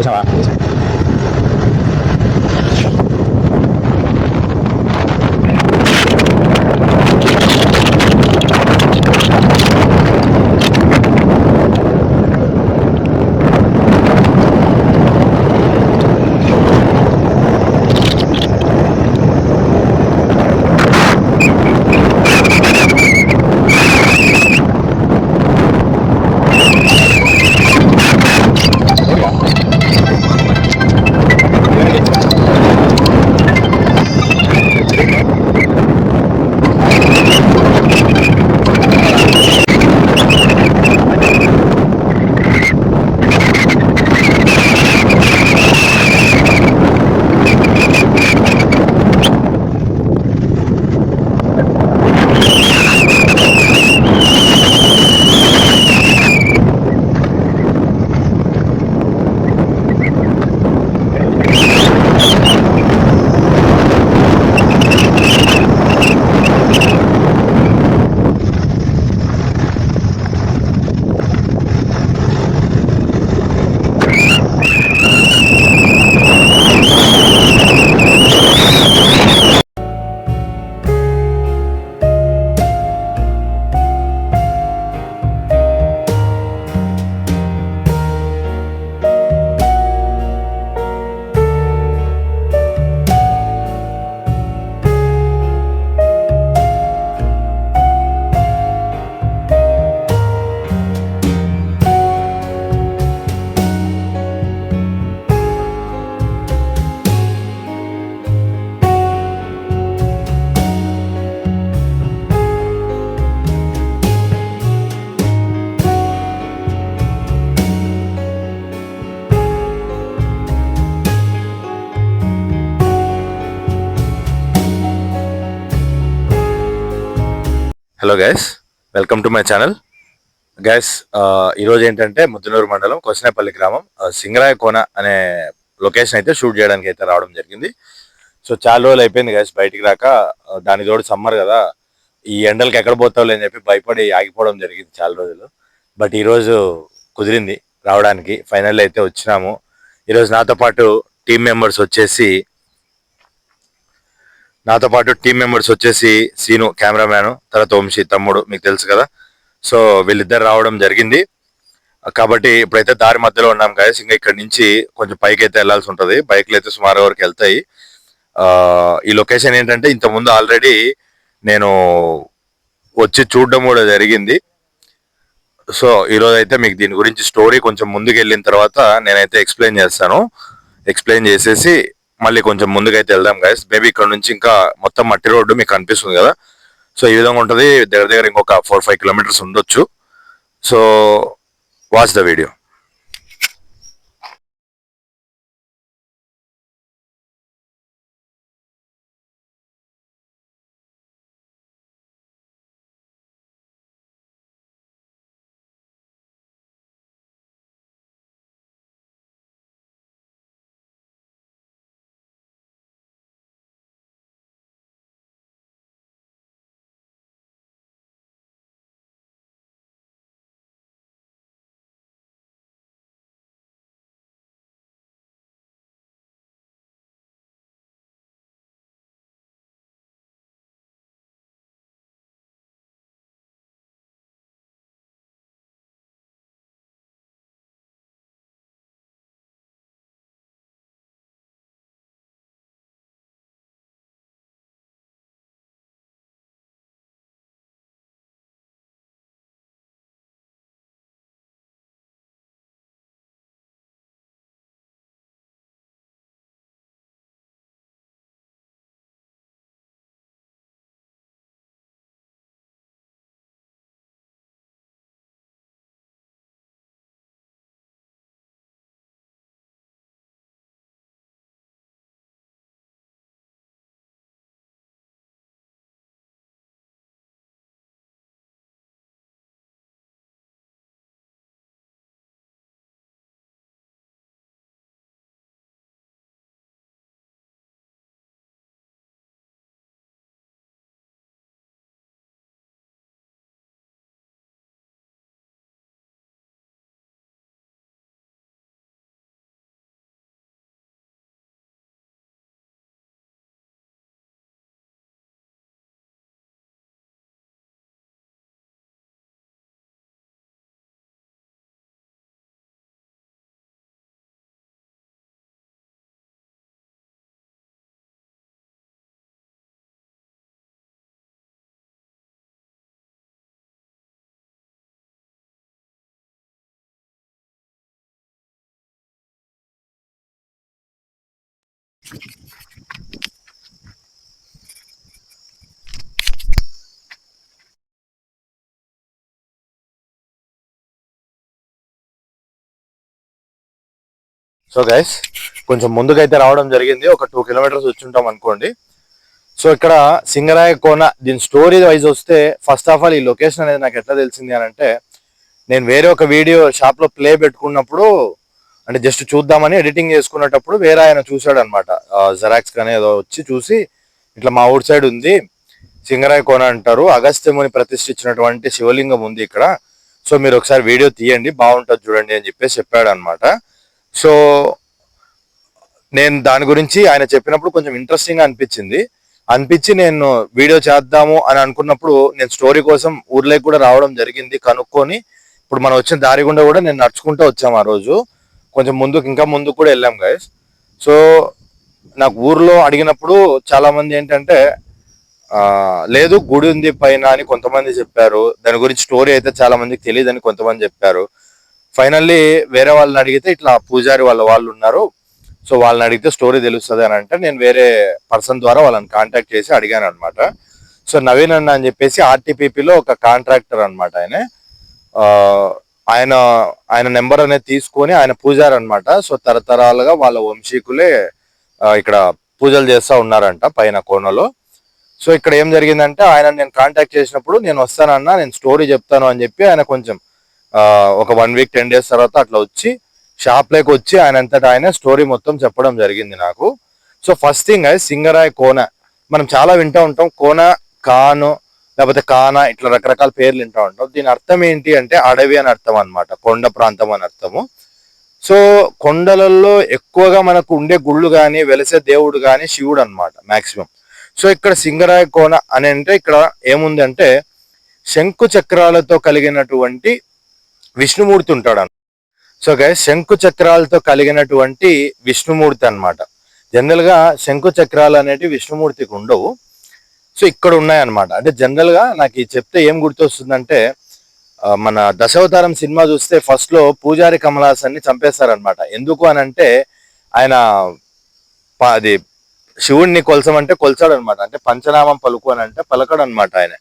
చూసావా? Hello guys, welcome to my channel. Guys, ఈరోజు ఏంటంటే ముద్దునూరు మండలం కొసనేపల్లి గ్రామం సింగరాయ కోన అనే లొకేషన్ అయితే షూట్ చేయడానికి అయితే రావడం జరిగింది. సో చాలా రోజులు అయిపోయింది గైస్ బయటికి రాక. దాని తోడు సమ్మర్ కదా, ఈ ఎండలకి ఎక్కడ పోతావులే అని చెప్పి భయపడి ఆగిపోవడం జరిగింది చాలా రోజులు. బట్ ఈరోజు కుదిరింది రావడానికి, ఫైనల్ అయితే వచ్చినాము. ఈరోజు నాతో పాటు టీం మెంబర్స్ వచ్చేసి సీను కెమెరామ్యాన్, తర్వాత వంశీ తమ్ముడు, మీకు తెలుసు కదా. సో వీళ్ళిద్దరు రావడం జరిగింది. కాబట్టి ఇప్పుడైతే దారి మధ్యలో ఉన్నాం గాయస్. ఇంకా ఇక్కడ నుంచి కొంచెం పైకి అయితే వెళ్లాల్సి ఉంటుంది. బైక్లు అయితే సుమారు వరకు వెళ్తాయి. ఈ లొకేషన్ ఏంటంటే ఇంతకుముందు ఆల్రెడీ నేను వచ్చి చూడడం కూడా జరిగింది. సో ఈరోజు అయితే మీకు దీని గురించి స్టోరీ కొంచెం ముందుకు వెళ్ళిన తర్వాత నేనైతే ఎక్స్ప్లెయిన్ చేస్తాను. ఎక్స్ప్లెయిన్ చేసేసి మళ్ళీ కొంచెం ముందుకైతే వెళ్దాం గైస్. మేబీ ఇక్కడ నుంచి ఇంకా మొత్తం మట్టి రోడ్డు మీకు కనిపిస్తుంది కదా. సో ఈ విధంగా ఉంటుంది. దగ్గర దగ్గర ఇంకొక 4-5 కిలోమీటర్స్ ఉండొచ్చు. So watch the video. So guys కొంచెం ముందుకైతే రావడం జరిగింది, ఒక 2 కిలోమీటర్స్ వచ్చి ఉంటాం అనుకోండి. సో ఇక్కడ సింగరాయ కోన దీని స్టోరీ వైజ్ వస్తే, ఫస్ట్ ఆఫ్ ఆల్ ఈ లొకేషన్ అనేది నాకు ఎట్లా తెలిసింది అని అంటే, నేను వేరే ఒక వీడియో షాప్ లో ప్లే పెట్టుకున్నప్పుడు, అంటే జస్ట్ చూద్దామని ఎడిటింగ్ చేసుకునేటప్పుడు వేరే ఆయన చూశాడు అనమాట, జెరాక్స్ కానీ ఏదో వచ్చి చూసి, ఇట్లా మా ఔట్ సైడ్ ఉంది సింగరాయ కోన అంటారు, అగస్త్యముని ప్రతిష్ఠించినటువంటి శివలింగం ఉంది ఇక్కడ, సో మీరు ఒకసారి వీడియో తీయండి బాగుంటుంది చూడండి అని చెప్పేసి చెప్పాడు అనమాట. సో నేను దాని గురించి ఆయన చెప్పినప్పుడు కొంచెం ఇంట్రెస్టింగ్ గా అనిపించి నేను వీడియో చేద్దాము అని అనుకున్నప్పుడు, నేను స్టోరీ కోసం ఊర్లోకి కూడా రావడం జరిగింది కనుక్కొని. ఇప్పుడు మనం వచ్చిన దారి గుండా కూడా నేను నడుచుకుంటూ వచ్చాము ఆ రోజు, కొంచెం ముందుకు ఇంకా ముందుకు కూడా వెళ్ళాం గైస్. సో నాకు ఊర్లో అడిగినప్పుడు చాలా మంది ఏంటంటే, లేదు గుడి ఉంది పైన అని కొంతమంది చెప్పారు, దాని గురించి స్టోరీ అయితే చాలా మందికి తెలియదని కొంతమంది చెప్పారు. ఫైనల్లీ వేరే వాళ్ళని అడిగితే ఇట్లా పూజారి వాళ్ళు ఉన్నారు, సో వాళ్ళని అడిగితే స్టోరీ తెలుస్తుంది అని అంటే, నేను వేరే పర్సన్ ద్వారా వాళ్ళని కాంటాక్ట్ చేసి అడిగాను అనమాట. సో నవీన్ అన్న అని చెప్పేసి ఆర్టీపీపీలో ఒక కాంట్రాక్టర్ అనమాట ఆయన ఆయన నెంబర్ అనేది తీసుకొని, ఆయన పూజారి అనమాట. సో తరతరాలుగా వాళ్ళ వంశీకులే ఇక్కడ పూజలు చేస్తూ ఉన్నారంట పైన కోనలో. సో ఇక్కడ ఏం జరిగిందంటే, ఆయన నేను కాంటాక్ట్ చేసినప్పుడు, నేను వస్తానన్నా నేను స్టోరీ చెప్తాను అని చెప్పి ఆయన కొంచెం ఒక 1 వీక్ 10 డేస్ తర్వాత అట్లా వచ్చి షాప్ లోకి వచ్చి ఆయన అంతటా ఆయన స్టోరీ మొత్తం చెప్పడం జరిగింది నాకు. సో ఫస్ట్ థింగ్ అది సింగరాయ కోన, మనం చాలా వింటూ ఉంటాం, కోన కాను లేకపోతే కాన ఇట్లా రకరకాల పేర్లు వింటూ ఉంటాం. దీని అర్థం ఏంటి అంటే అడవి అని అర్థం అనమాట, కొండ ప్రాంతం అని అర్థము. సో కొండలలో ఎక్కువగా మనకు ఉండే గుళ్ళు కానీ వెలిసే దేవుడు కానీ శివుడు అనమాట మాక్సిమం. సో ఇక్కడ సింగరాయ కోన అని అంటే ఇక్కడ ఏముంది అంటే, శంకు చక్రాలతో కలిగినటువంటి విష్ణుమూర్తి ఉంటాడు. సో గైస్ శంకు చక్రాలతో కలిగినటువంటి విష్ణుమూర్తి అనమాట. జనరల్ గా శంకు చక్రాలు అనేటివి విష్ణుమూర్తికి ఉండవు, సో ఇక్కడ ఉన్నాయన్నమాట. అంటే జనరల్ గా నాకు ఇది చెప్తే ఏం గుర్తొస్తుందంటే, మన దశావతారం సినిమా చూస్తే ఫస్ట్ లో పూజారి కమలాసన్ని చంపేస్తారనమాట. ఎందుకు అని అంటే, ఆయన అది శివుణ్ణి కొలసమంటే కొలిచాడు అనమాట. అంటే పంచనామం పలుకు అని అంటే పలకడు అనమాట ఆయన,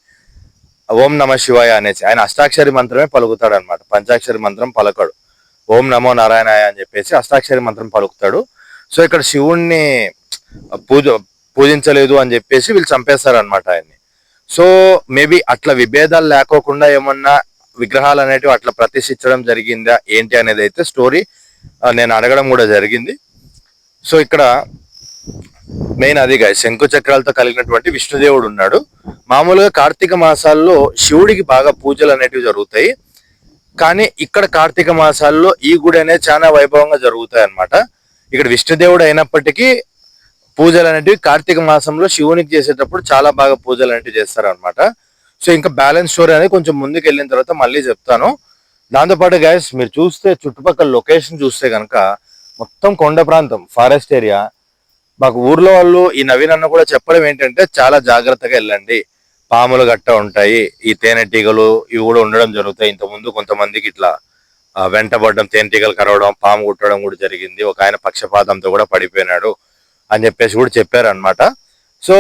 ఓం నమ శివాయ అనేసి. ఆయన అష్టాక్షరి మంత్రమే పలుకుతాడు అనమాట, పంచాక్షరి మంత్రం పలకడు. ఓం నమో నారాయణాయ అని చెప్పేసి అష్టాక్షరి మంత్రం పలుకుతాడు. సో ఇక్కడ శివుణ్ణి పూజించలేదు అని చెప్పేసి వీళ్ళు చంపేస్తారు అనమాట ఆయన్ని. సో మేబీ అట్లా విభేదాలు లేకోకుండా ఏమన్నా విగ్రహాలు అనేటివి అట్లా ప్రతిష్ఠించడం జరిగిందా ఏంటి అనేది అయితే స్టోరీ నేను అడగడం కూడా జరిగింది. సో ఇక్కడ మెయిన్ అదిగా శంకు చక్రాలతో కలిగినటువంటి విష్ణుదేవుడు ఉన్నాడు. మామూలుగా కార్తీక మాసాల్లో శివుడికి బాగా పూజలు అనేటివి జరుగుతాయి, కానీ ఇక్కడ కార్తీక మాసాల్లో ఈ గుడి అనేది చాలా వైభవంగా జరుగుతాయి అన్నమాట. ఇక్కడ విష్ణుదేవుడు అయినప్పటికీ పూజలు అనేటివి కార్తీక మాసంలో శివునికి చేసేటప్పుడు చాలా బాగా పూజలు అనేటివి చేస్తారు అనమాట. సో ఇంకా బ్యాలెన్స్ స్టోరీ అనేది కొంచెం ముందుకు వెళ్ళిన తర్వాత మళ్ళీ చెప్తాను. దాంతోపాటు గైస్ మీరు చూస్తే చుట్టుపక్కల లొకేషన్ చూస్తే కనుక మొత్తం కొండ ప్రాంతం, ఫారెస్ట్ ఏరియా. మాకు ఊర్లో వాళ్ళు ఈ నవీన్ అన్న కూడా చెప్పడం ఏంటంటే, చాలా జాగ్రత్తగా వెళ్ళండి, పాములు గట్ట ఉంటాయి, ఈ తేనెటీగలు ఇవి కూడా ఉండడం జరుగుతాయి. ఇంతకుముందు కొంతమందికి ఇట్లా వెంటబడడం, తేనెటీగలు కరవడం, పాము కుట్టడం కూడా జరిగింది, ఒక ఆయన పక్షపాతంతో కూడా పడిపోయినాడు అని చెప్పేసి కూడా చెప్పారు అనమాట. సో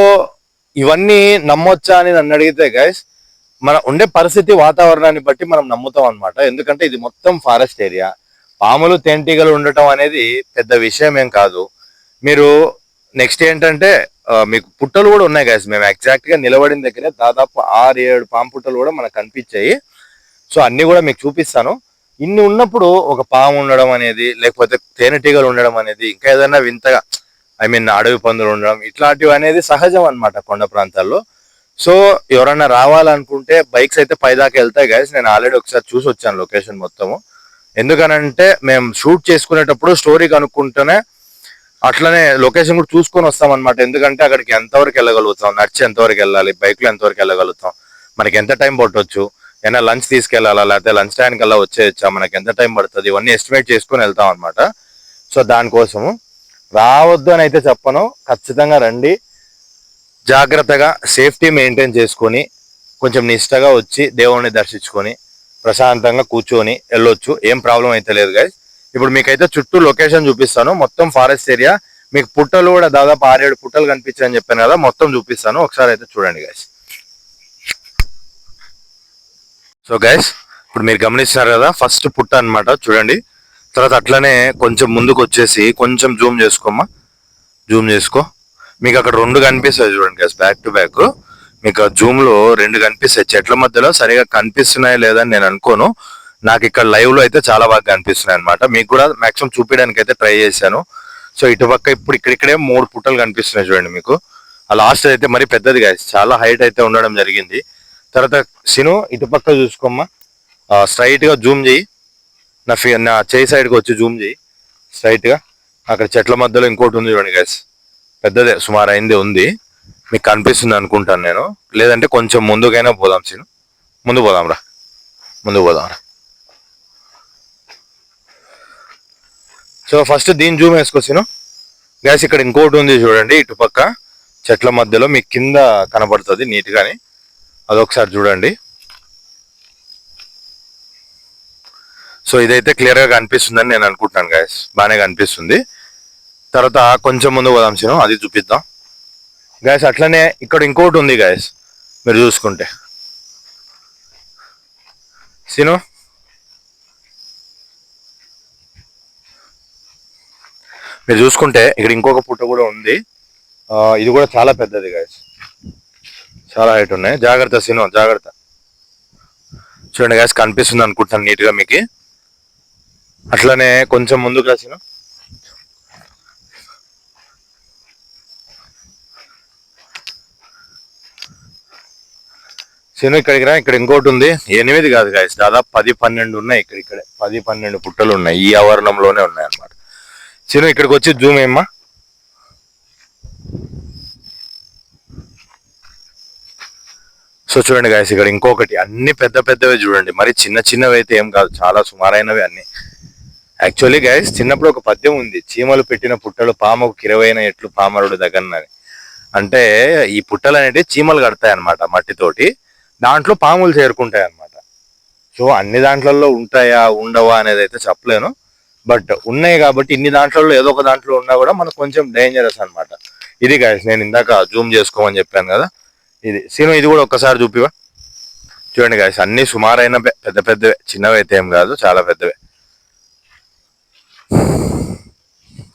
ఇవన్నీ నమ్మొచ్చా అని నన్ను అడిగితే గైస్, మన ఉండే పరిస్థితి వాతావరణాన్ని బట్టి మనం నమ్ముతాం అనమాట. ఎందుకంటే ఇది మొత్తం ఫారెస్ట్ ఏరియా, పాములు తేనెటీగలు ఉండటం అనేది పెద్ద విషయం ఏం కాదు. మీరు నెక్స్ట్ ఏంటంటే మీకు పుట్టలు కూడా ఉన్నాయి గైస్. మేము ఎగ్జాక్ట్ గా నిలబడిన దగ్గరే దాదాపు 6-7 పాము పుట్టలు కూడా మనకు కనిపించాయి. సో అన్ని కూడా మీకు చూపిస్తాను. ఇన్ని ఉన్నప్పుడు ఒక పాము ఉండడం అనేది, లేకపోతే తేనెటీగలు ఉండడం అనేది, ఇంకా ఏదైనా వింతగా అడవి పందులు ఉండడం, ఇట్లాంటివి అనేది సహజం అనమాట కొండ ప్రాంతాల్లో. సో ఎవరన్నా రావాలనుకుంటే బైక్స్ అయితే పైదాకా వెళ్తాయి గైస్. నేను ఆల్రెడీ ఒకసారి చూసి వచ్చాను లొకేషన్ మొత్తము. ఎందుకనంటే మేము షూట్ చేసుకునేటప్పుడు స్టోరీ కనుక్కుంటేనే అట్లనే లొకేషన్ కూడా చూసుకొని వస్తాం అనమాట. ఎందుకంటే అక్కడికి ఎంతవరకు వెళ్ళగలుగుతాం, నడిచి ఎంతవరకు వెళ్ళాలి, బైక్ లో ఎంతవరకు వెళ్ళగలుగుతాం, మనకి ఎంత టైం పట్టవచ్చు, ఏమైనా లంచ్ తీసుకెళ్లాలా, లేకపోతే లంచ్ టైం కల్లా వచ్చేయచ్చా, మనకి ఎంత టైం పడుతుంది, ఇవన్నీ ఎస్టిమేట్ చేసుకుని వెళ్తాం అనమాట. సో దానికోసము రావద్దు అని అయితే చెప్పను, ఖచ్చితంగా రండి. జాగ్రత్తగా సేఫ్టీ మెయింటైన్ చేసుకొని కొంచెం నిష్టగా వచ్చి దేవుణ్ణి దర్శించుకొని ప్రశాంతంగా కూర్చొని వెళ్ళొచ్చు, ఏం ప్రాబ్లం అయితే లేదు గైస్. ఇప్పుడు మీకైతే చుట్టూ లొకేషన్ చూపిస్తాను. మొత్తం ఫారెస్ట్ ఏరియా, మీకు పుట్టలు కూడా దాదాపు 6-7 పుట్టలు కనిపించాయని చెప్పాను కదా, మొత్తం చూపిస్తాను ఒకసారి అయితే చూడండి గైస్. సో గైస్ ఇప్పుడు మీరు గమనిస్తున్నారు కదా, ఫస్ట్ పుట్ట అన్నమాట చూడండి. తర్వాత అట్లనే కొంచెం ముందుకు వచ్చేసి కొంచెం జూమ్ చేసుకోమ్మా, జూమ్ చేసుకో. మీకు అక్కడ 2 కనిపిస్తాయి చూడండి గైస్, బ్యాక్ టు బ్యాక్. మీకు జూమ్ లో 2 కనిపిస్తాయి. చెట్ల మధ్యలో సరిగా కనిపిస్తున్నాయా లేదని నేను అనుకోను, నాకు ఇక్కడ లైవ్ లో అయితే చాలా బాగా కనిపిస్తున్నాయి అనమాట. మీకు కూడా మాక్సిమం చూపించడానికి అయితే ట్రై చేశాను. సో ఇటుపక్క ఇప్పుడు ఇక్కడిక్కడే 3 పుట్టలు కనిపిస్తున్నాయి చూడండి మీకు. ఆ లాస్ట్ అయితే మరి పెద్దది గైస్, చాలా హైట్ అయితే ఉండడం జరిగింది. తర్వాత సిను ఇటుపక్క చూసుకోమ్మా, స్ట్రైట్ గా జూమ్ చేయి, నా చేయి సైడ్ కి వచ్చి జూమ్ చేయి స్ట్రైట్ గా. అక్కడ చెట్ల మధ్యలో ఇంకోటి ఉంది చూడండి గైస్, పెద్దదే సుమారు అయింది ఉంది, మీకు కనిపిస్తుంది అనుకుంటాను నేను. లేదంటే కొంచెం ముందుకైనా పోదాం సిను, ముందు పోదాం రా, ముందు పోదాం రా. సో ఫస్ట్ దీన్ని జూమ్ వేసుకోసిను గ్యాస్. ఇక్కడ ఇంకోటి ఉంది చూడండి ఇటుపక్క చెట్ల మధ్యలో, మీకు కింద కనబడుతుంది నీట్ గాని, అదొకసారి చూడండి. సో ఇదైతే క్లియర్ గా కనిపిస్తుందని నేను అనుకుంటున్నాను గ్యాస్, బాగానే కనిపిస్తుంది. తర్వాత కొంచెం ముందు పోదాం సిను, అది చూపిద్దాం గ్యాస్. అట్లనే ఇక్కడ ఇంకోటి ఉంది గ్యాస్, మీరు చూసుకుంటే సిను, మీరు చూసుకుంటే ఇక్కడ ఇంకొక పుట్ట కూడా ఉంది. ఇది కూడా చాలా పెద్దది గైస్, చాలా హైట్ ఉన్నాయి. జాగ్రత్త సిను, జాగ్రత్త. చూడండి గైస్, కనిపిస్తుంది అనుకుంటాను నీట్ గా మీకు. అట్లనే కొంచెం ముందుకు రా సిను. సిను ఇక్కడికి రా, ఇక్కడ ఇంకోటి ఉంది. 8 కాదు గైస్, దాదాపు 10-12 ఉన్నాయి. ఇక్కడే 10-12 పుట్టలు ఉన్నాయి, ఈ ఆవరణంలోనే ఉన్నాయి అన్నమాట. సిను ఇక్కడికి వచ్చి జూమ్ ఏమ్మా. సో చూడండి గాయస్, ఇక్కడ ఇంకొకటి, అన్ని పెద్ద పెద్దవే చూడండి, మరి చిన్న చిన్నవి అయితే ఏం కాదు, చాలా సుమారైనవి అన్ని. యాక్చువల్లీ గాయస్ చిన్నప్పుడు ఒక పద్యం ఉంది, చీమలు పెట్టిన పుట్టలు పాముకు కిరవైన ఎట్లు పామరుడు దగ్గరని. అంటే ఈ పుట్టలు అనేవి చీమలు కడతాయి అనమాట మట్టితోటి, దాంట్లో పాములు చేరుకుంటాయి అనమాట. సో అన్ని దాంట్లలో ఉంటాయా ఉండవా అనేది అయితే చెప్పలేను, బట్ ఉన్నాయి కాబట్టి ఇన్ని దాంట్లో ఏదో ఒక దాంట్లో ఉన్నా కూడా మనకు కొంచెం డేంజరస్ అనమాట. ఇది గాయస్ నేను ఇందాక జూమ్ చేసుకోమని చెప్పాను కదా, ఇది సీను. ఇది కూడా ఒక్కసారి చూపివా. చూడండి గాయస్, అన్ని సుమారైన పెద్ద పెద్దవే, చిన్నవి అయితే ఏం కాదు, చాలా పెద్దవే.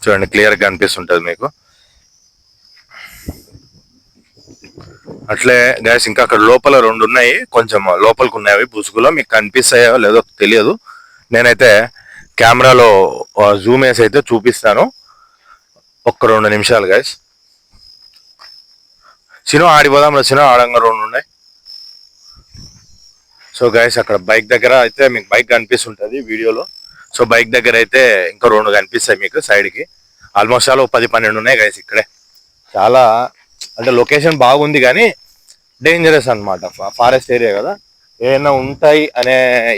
చూడండి క్లియర్ గా కనిపిస్తుంటది మీకు. అట్లే గాయస్ ఇంకా అక్కడ లోపల 2 ఉన్నాయి, కొంచెం లోపలికి ఉన్నాయి, అవి బుసుగులో మీకు కనిపిస్తాయో లేదో తెలియదు. నేనైతే కెమెరాలో జూమ్ వేసి అయితే చూపిస్తాను, ఒక్క 2 నిమిషాలు గాయస్. సినిమా ఆడిపోదాం సినిమా, ఆడంగా 2 ఉన్నాయి. సో గాయస్ అక్కడ బైక్ దగ్గర అయితే మీకు బైక్ కనిపిస్తుంటది వీడియోలో. సో బైక్ దగ్గర అయితే ఇంకా 2 కనిపిస్తాయి మీకు సైడ్ కి. ఆల్మోస్ట్ ఆల్ 10-12 ఉన్నాయి గాయస్ ఇక్కడే. చాలా అంటే లొకేషన్ బాగుంది కానీ డేంజరస్ అనమాట, ఫారెస్ట్ ఏరియా కదా, ఏమైనా ఉంటాయి అనే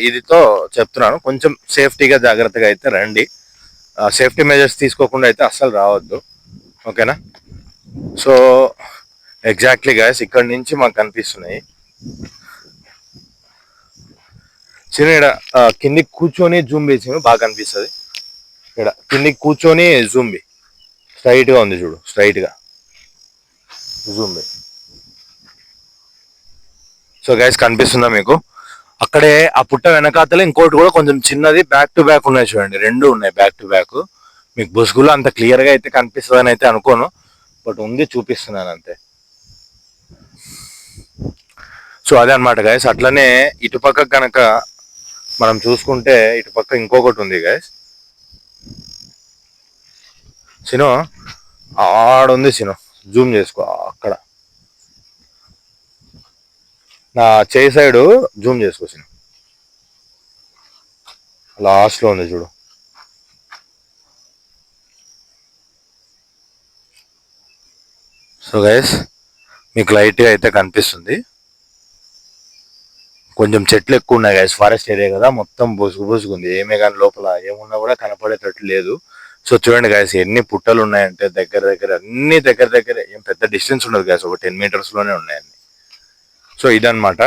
ఇదితో చెప్తున్నాను. కొంచెం సేఫ్టీగా జాగ్రత్తగా అయితే రండి, సేఫ్టీ మెజర్స్ తీసుకోకుండా అయితే అస్సలు రావద్దు, ఓకేనా. సో ఎగ్జాక్ట్లీ గాయస్ ఇక్కడ నుంచి మాకు కనిపిస్తున్నాయి. చిన్న ఇక్కడ కిందికి కూర్చొని జూమ్ వేసి బాగా కనిపిస్తుంది. ఇక్కడ కిందికి కూర్చొని జూమ్ బి, స్ట్రైట్ గా ఉంది చూడు, స్ట్రైట్ గా జూమ్ బి. సో గైస్ కనిపిస్తుందా మీకు? అక్కడే ఆ పుట్ట వెనకాతలే ఇంకోటి కూడా కొంచెం చిన్నది బ్యాక్ టు బ్యాక్ ఉన్నాయి చూడండి, 2 ఉన్నాయి బ్యాక్ టు బ్యాక్. మీకు బుసుగులో అంత క్లియర్ గా అయితే కనిపిస్తుందని అయితే అనుకోను, బట్ ఉంది, చూపిస్తున్నాను అంతే. సో అదే అనమాట గైస్. అట్లనే ఇటుపక్క కనుక మనం చూసుకుంటే ఇటుపక్క ఇంకొకటి ఉంది గైస్. సినో ఆడుంది సినో, జూమ్ చేసుకో, అక్కడ నా చేయి సైడ్ జూమ్ చేసుకో సినో, లాస్ట్ లో ఉంది చూడు. సో గైస్ మీకు లైట్గా అయితే కనిపిస్తుంది, కొంచెం చెట్లు ఎక్కువ ఉన్నాయి గైస్, ఫారెస్ట్ ఏరియా కదా, మొత్తం బుసుగుంది, ఏమే కానీ లోపల ఏమున్నా కూడా కనపడేటట్టు లేదు. సో చూడండి గైస్ ఎన్ని పుట్టలు ఉన్నాయంటే దగ్గర దగ్గర అన్ని దగ్గర ఏం పెద్ద డిస్టెన్స్ ఉండదు గైస్, ఒక 10 meters లోనే ఉన్నాయండి. సో ఇదన్నమాట.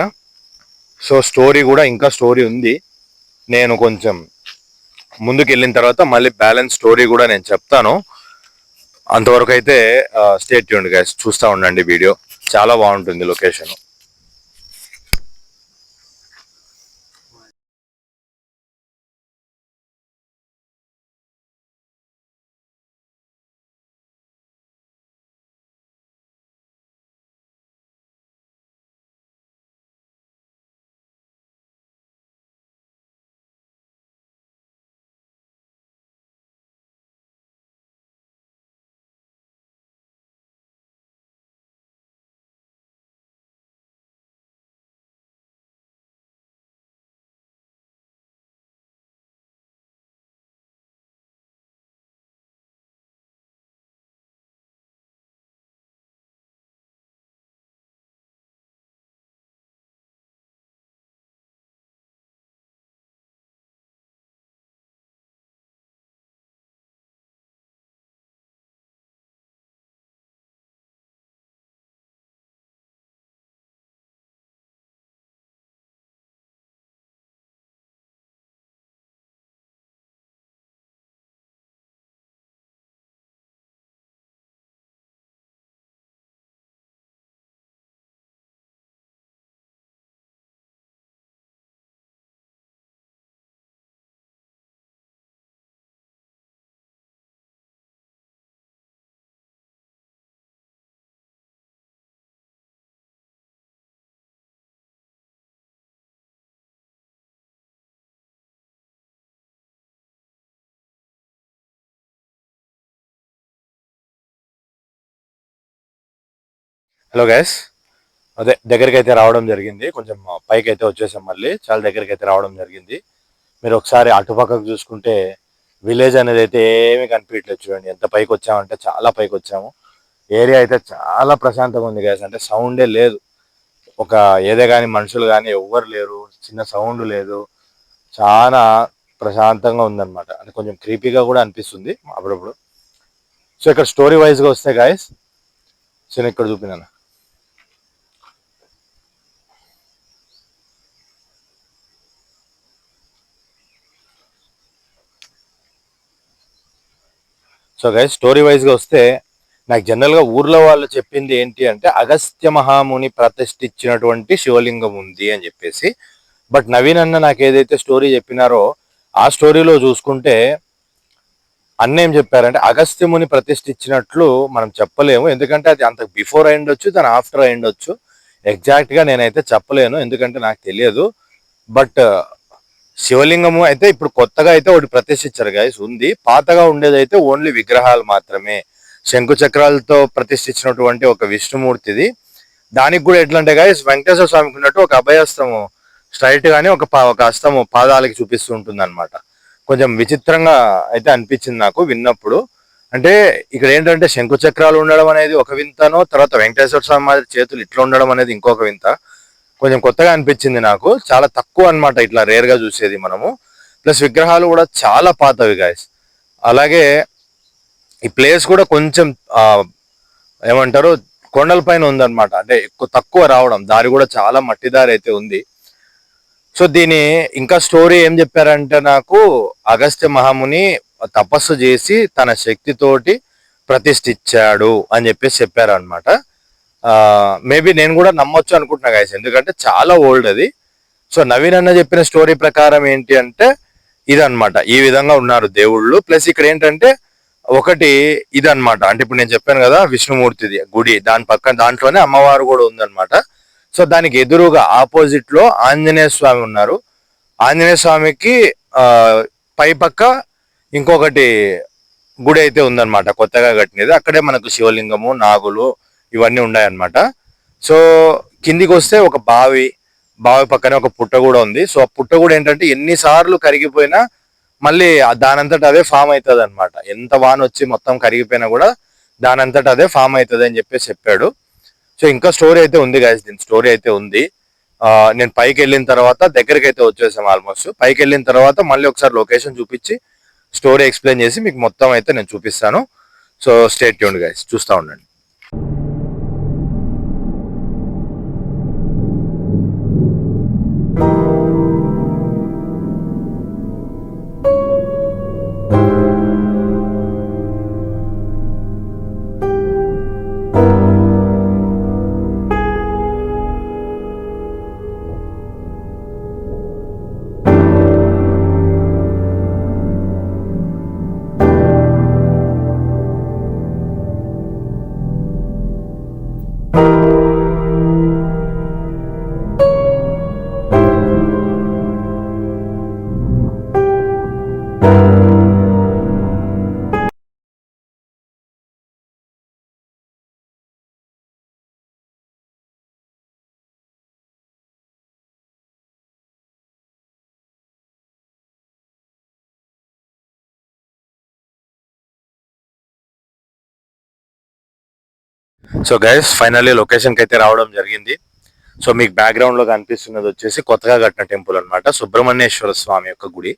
సో స్టోరీ కూడా ఇంకా స్టోరీ ఉంది, నేను కొంచెం ముందుకు వెళ్ళిన తర్వాత మళ్ళీ బ్యాలెన్స్ స్టోరీ కూడా నేను చెప్తాను. అంతవరకు అయితే స్టే ట్యూన్డ్ గైస్, చూస్తూ ఉండండి వీడియో, చాలా బాగుంటుంది లొకేషన్. హలో గైస్, అదే దగ్గరికి అయితే రావడం జరిగింది, కొంచెం పైకి అయితే వచ్చేసాం, మళ్ళీ చాలా దగ్గరికి అయితే రావడం జరిగింది. మీరు ఒకసారి అటుపక్కకు చూసుకుంటే విలేజ్ అనేది అయితే ఏమీ కనిపించట్లేదు. చూడండి ఎంత పైకి వచ్చామంటే చాలా పైకి వచ్చాము. ఏరియా అయితే చాలా ప్రశాంతంగా ఉంది గైస్, అంటే సౌండే లేదు. ఒక ఏదే కానీ మనుషులు కానీ ఎవ్వరు లేరు, చిన్న సౌండ్ లేదు, చాలా ప్రశాంతంగా ఉందన్నమాట. అంటే కొంచెం క్రీపీగా కూడా అనిపిస్తుంది అప్పుడప్పుడు. సో ఇక్కడ స్టోరీ వైజ్గా వస్తే గాయస్, నేను ఇక్కడ చూపినాను. సో గైస్ స్టోరీ వైజ్గా వస్తే, నాకు జనరల్గా ఊర్లో వాళ్ళు చెప్పింది ఏంటి అంటే అగస్త్య మహాముని ప్రతిష్ఠించినటువంటి శివలింగం ఉంది అని చెప్పేసి. బట్ నవీన్ అన్న నాకు ఏదైతే స్టోరీ చెప్పినారో ఆ స్టోరీలో చూసుకుంటే అన్న ఏం చెప్పారంటే అగస్త్యముని ప్రతిష్ఠించినట్లు మనం చెప్పలేము, ఎందుకంటే అది అంత బిఫోర్ అయిండొచ్చు, దాని ఆఫ్టర్ అయిండొచ్చు. ఎగ్జాక్ట్గా నేనైతే చెప్పలేను, ఎందుకంటే నాకు తెలియదు. బట్ శివలింగము అయితే ఇప్పుడు కొత్తగా అయితే ఒకటి ప్రతిష్ఠించారు గాయస్, ఉంది. పాతగా ఉండేది అయితే ఓన్లీ విగ్రహాలు మాత్రమే, శంకు చక్రాలతో ప్రతిష్ఠించినటువంటి ఒక విష్ణుమూర్తిది. దానికి కూడా ఎట్లా అంటే గాయస్, వెంకటేశ్వర స్వామికి ఉన్నట్టు ఒక అభయస్తము స్ట్రైట్ గానే ఒక హస్తము పాదాలకి చూపిస్తూ ఉంటుంది అనమాట. కొంచెం విచిత్రంగా అయితే అనిపించింది నాకు విన్నప్పుడు. అంటే ఇక్కడ ఏంటంటే శంకు చక్రాలు ఉండడం అనేది ఒక వింతనో, తర్వాత వెంకటేశ్వర స్వామి చేతులు ఇట్లా ఉండడం అనేది ఇంకొక వింత. కొంచెం కొత్తగా అనిపించింది నాకు, చాలా తక్కువ అనమాట ఇట్లా రేర్ గా చూసేది మనము. ప్లస్ విగ్రహాలు కూడా చాలా పాతవి గాయస్. అలాగే ఈ ప్లేస్ కూడా కొంచెం ఏమంటారు, కొండల పైన ఉందన్నమాట, అంటే ఎక్కువ తక్కువ రావడం, దారి కూడా చాలా మట్టి దారి అయితే ఉంది. సో దీని ఇంకా స్టోరీ ఏం చెప్పారంటే నాకు, అగస్త్య మహాముని తపస్సు చేసి తన శక్తితోటి ప్రతిష్ఠించాడు అని చెప్పేసి చెప్పారు అనమాట. మేబీ నేను కూడా నమ్మొచ్చు అనుకుంటున్నా గైస్, ఎందుకంటే చాలా ఓల్డ్ అది. సో నవీన్ అన్న చెప్పిన స్టోరీ ప్రకారం ఏంటి అంటే ఇదన్నమాట, ఈ విధంగా ఉన్నారు దేవుళ్ళు. ప్లస్ ఇక్కడ ఏంటంటే ఒకటి ఇదన్నమాట, అంటే ఇప్పుడు నేను చెప్పాను కదా విష్ణుమూర్తిది గుడి, దాని పక్కన దాంట్లోనే అమ్మవారు కూడా ఉందన్నమాట. సో దానికి ఎదురుగా ఆపోజిట్ లో ఆంజనేయ స్వామి ఉన్నారు. ఆంజనేయ స్వామికి పై పక్క ఇంకొకటి గుడి అయితే ఉందన్నమాట, కొత్తగా కట్టినది. అక్కడే మనకు శివలింగము, నాగులు ఇవన్నీ ఉన్నాయన్నమాట. సో కిందికి వస్తే ఒక బావి, బావి పక్కనే ఒక పుట్ట కూడా ఉంది. సో ఆ పుట్ట కూడా ఏంటంటే ఎన్నిసార్లు కరిగిపోయినా మళ్ళీ దానంతట అదే ఫామ్ అవుతుంది అనమాట. ఎంత వాన వచ్చి మొత్తం కరిగిపోయినా కూడా దానంతట అదే ఫామ్ అవుతుంది అని చెప్పేసి చెప్పాడు. సో ఇంకా స్టోరీ అయితే ఉంది గాయస్, దీని స్టోరీ అయితే ఉంది. నేను పైకి వెళ్ళిన తర్వాత దగ్గరికి అయితే వచ్చేసాం ఆల్మోస్ట్. పైకి వెళ్ళిన తర్వాత మళ్ళీ ఒకసారి లొకేషన్ చూపించి స్టోరీ ఎక్స్ప్లెయిన్ చేసి మీకు మొత్తం అయితే నేను చూపిస్తాను. సో స్టే ట్యూన్డ్ గైస్, చూస్తూ ఉండండి. సో గైస్ ఫైనల్లీ లొకేషన్ కి అయితే రావడం జరిగింది. సో మీకు బ్యాక్గ్రౌండ్ లో కనిపిస్తున్నది వచ్చేసి కొత్తగా కట్టిన టెంపుల్ అన్నమాట, సుబ్రహ్మణ్యేశ్వర స్వామి యొక్క గుడి.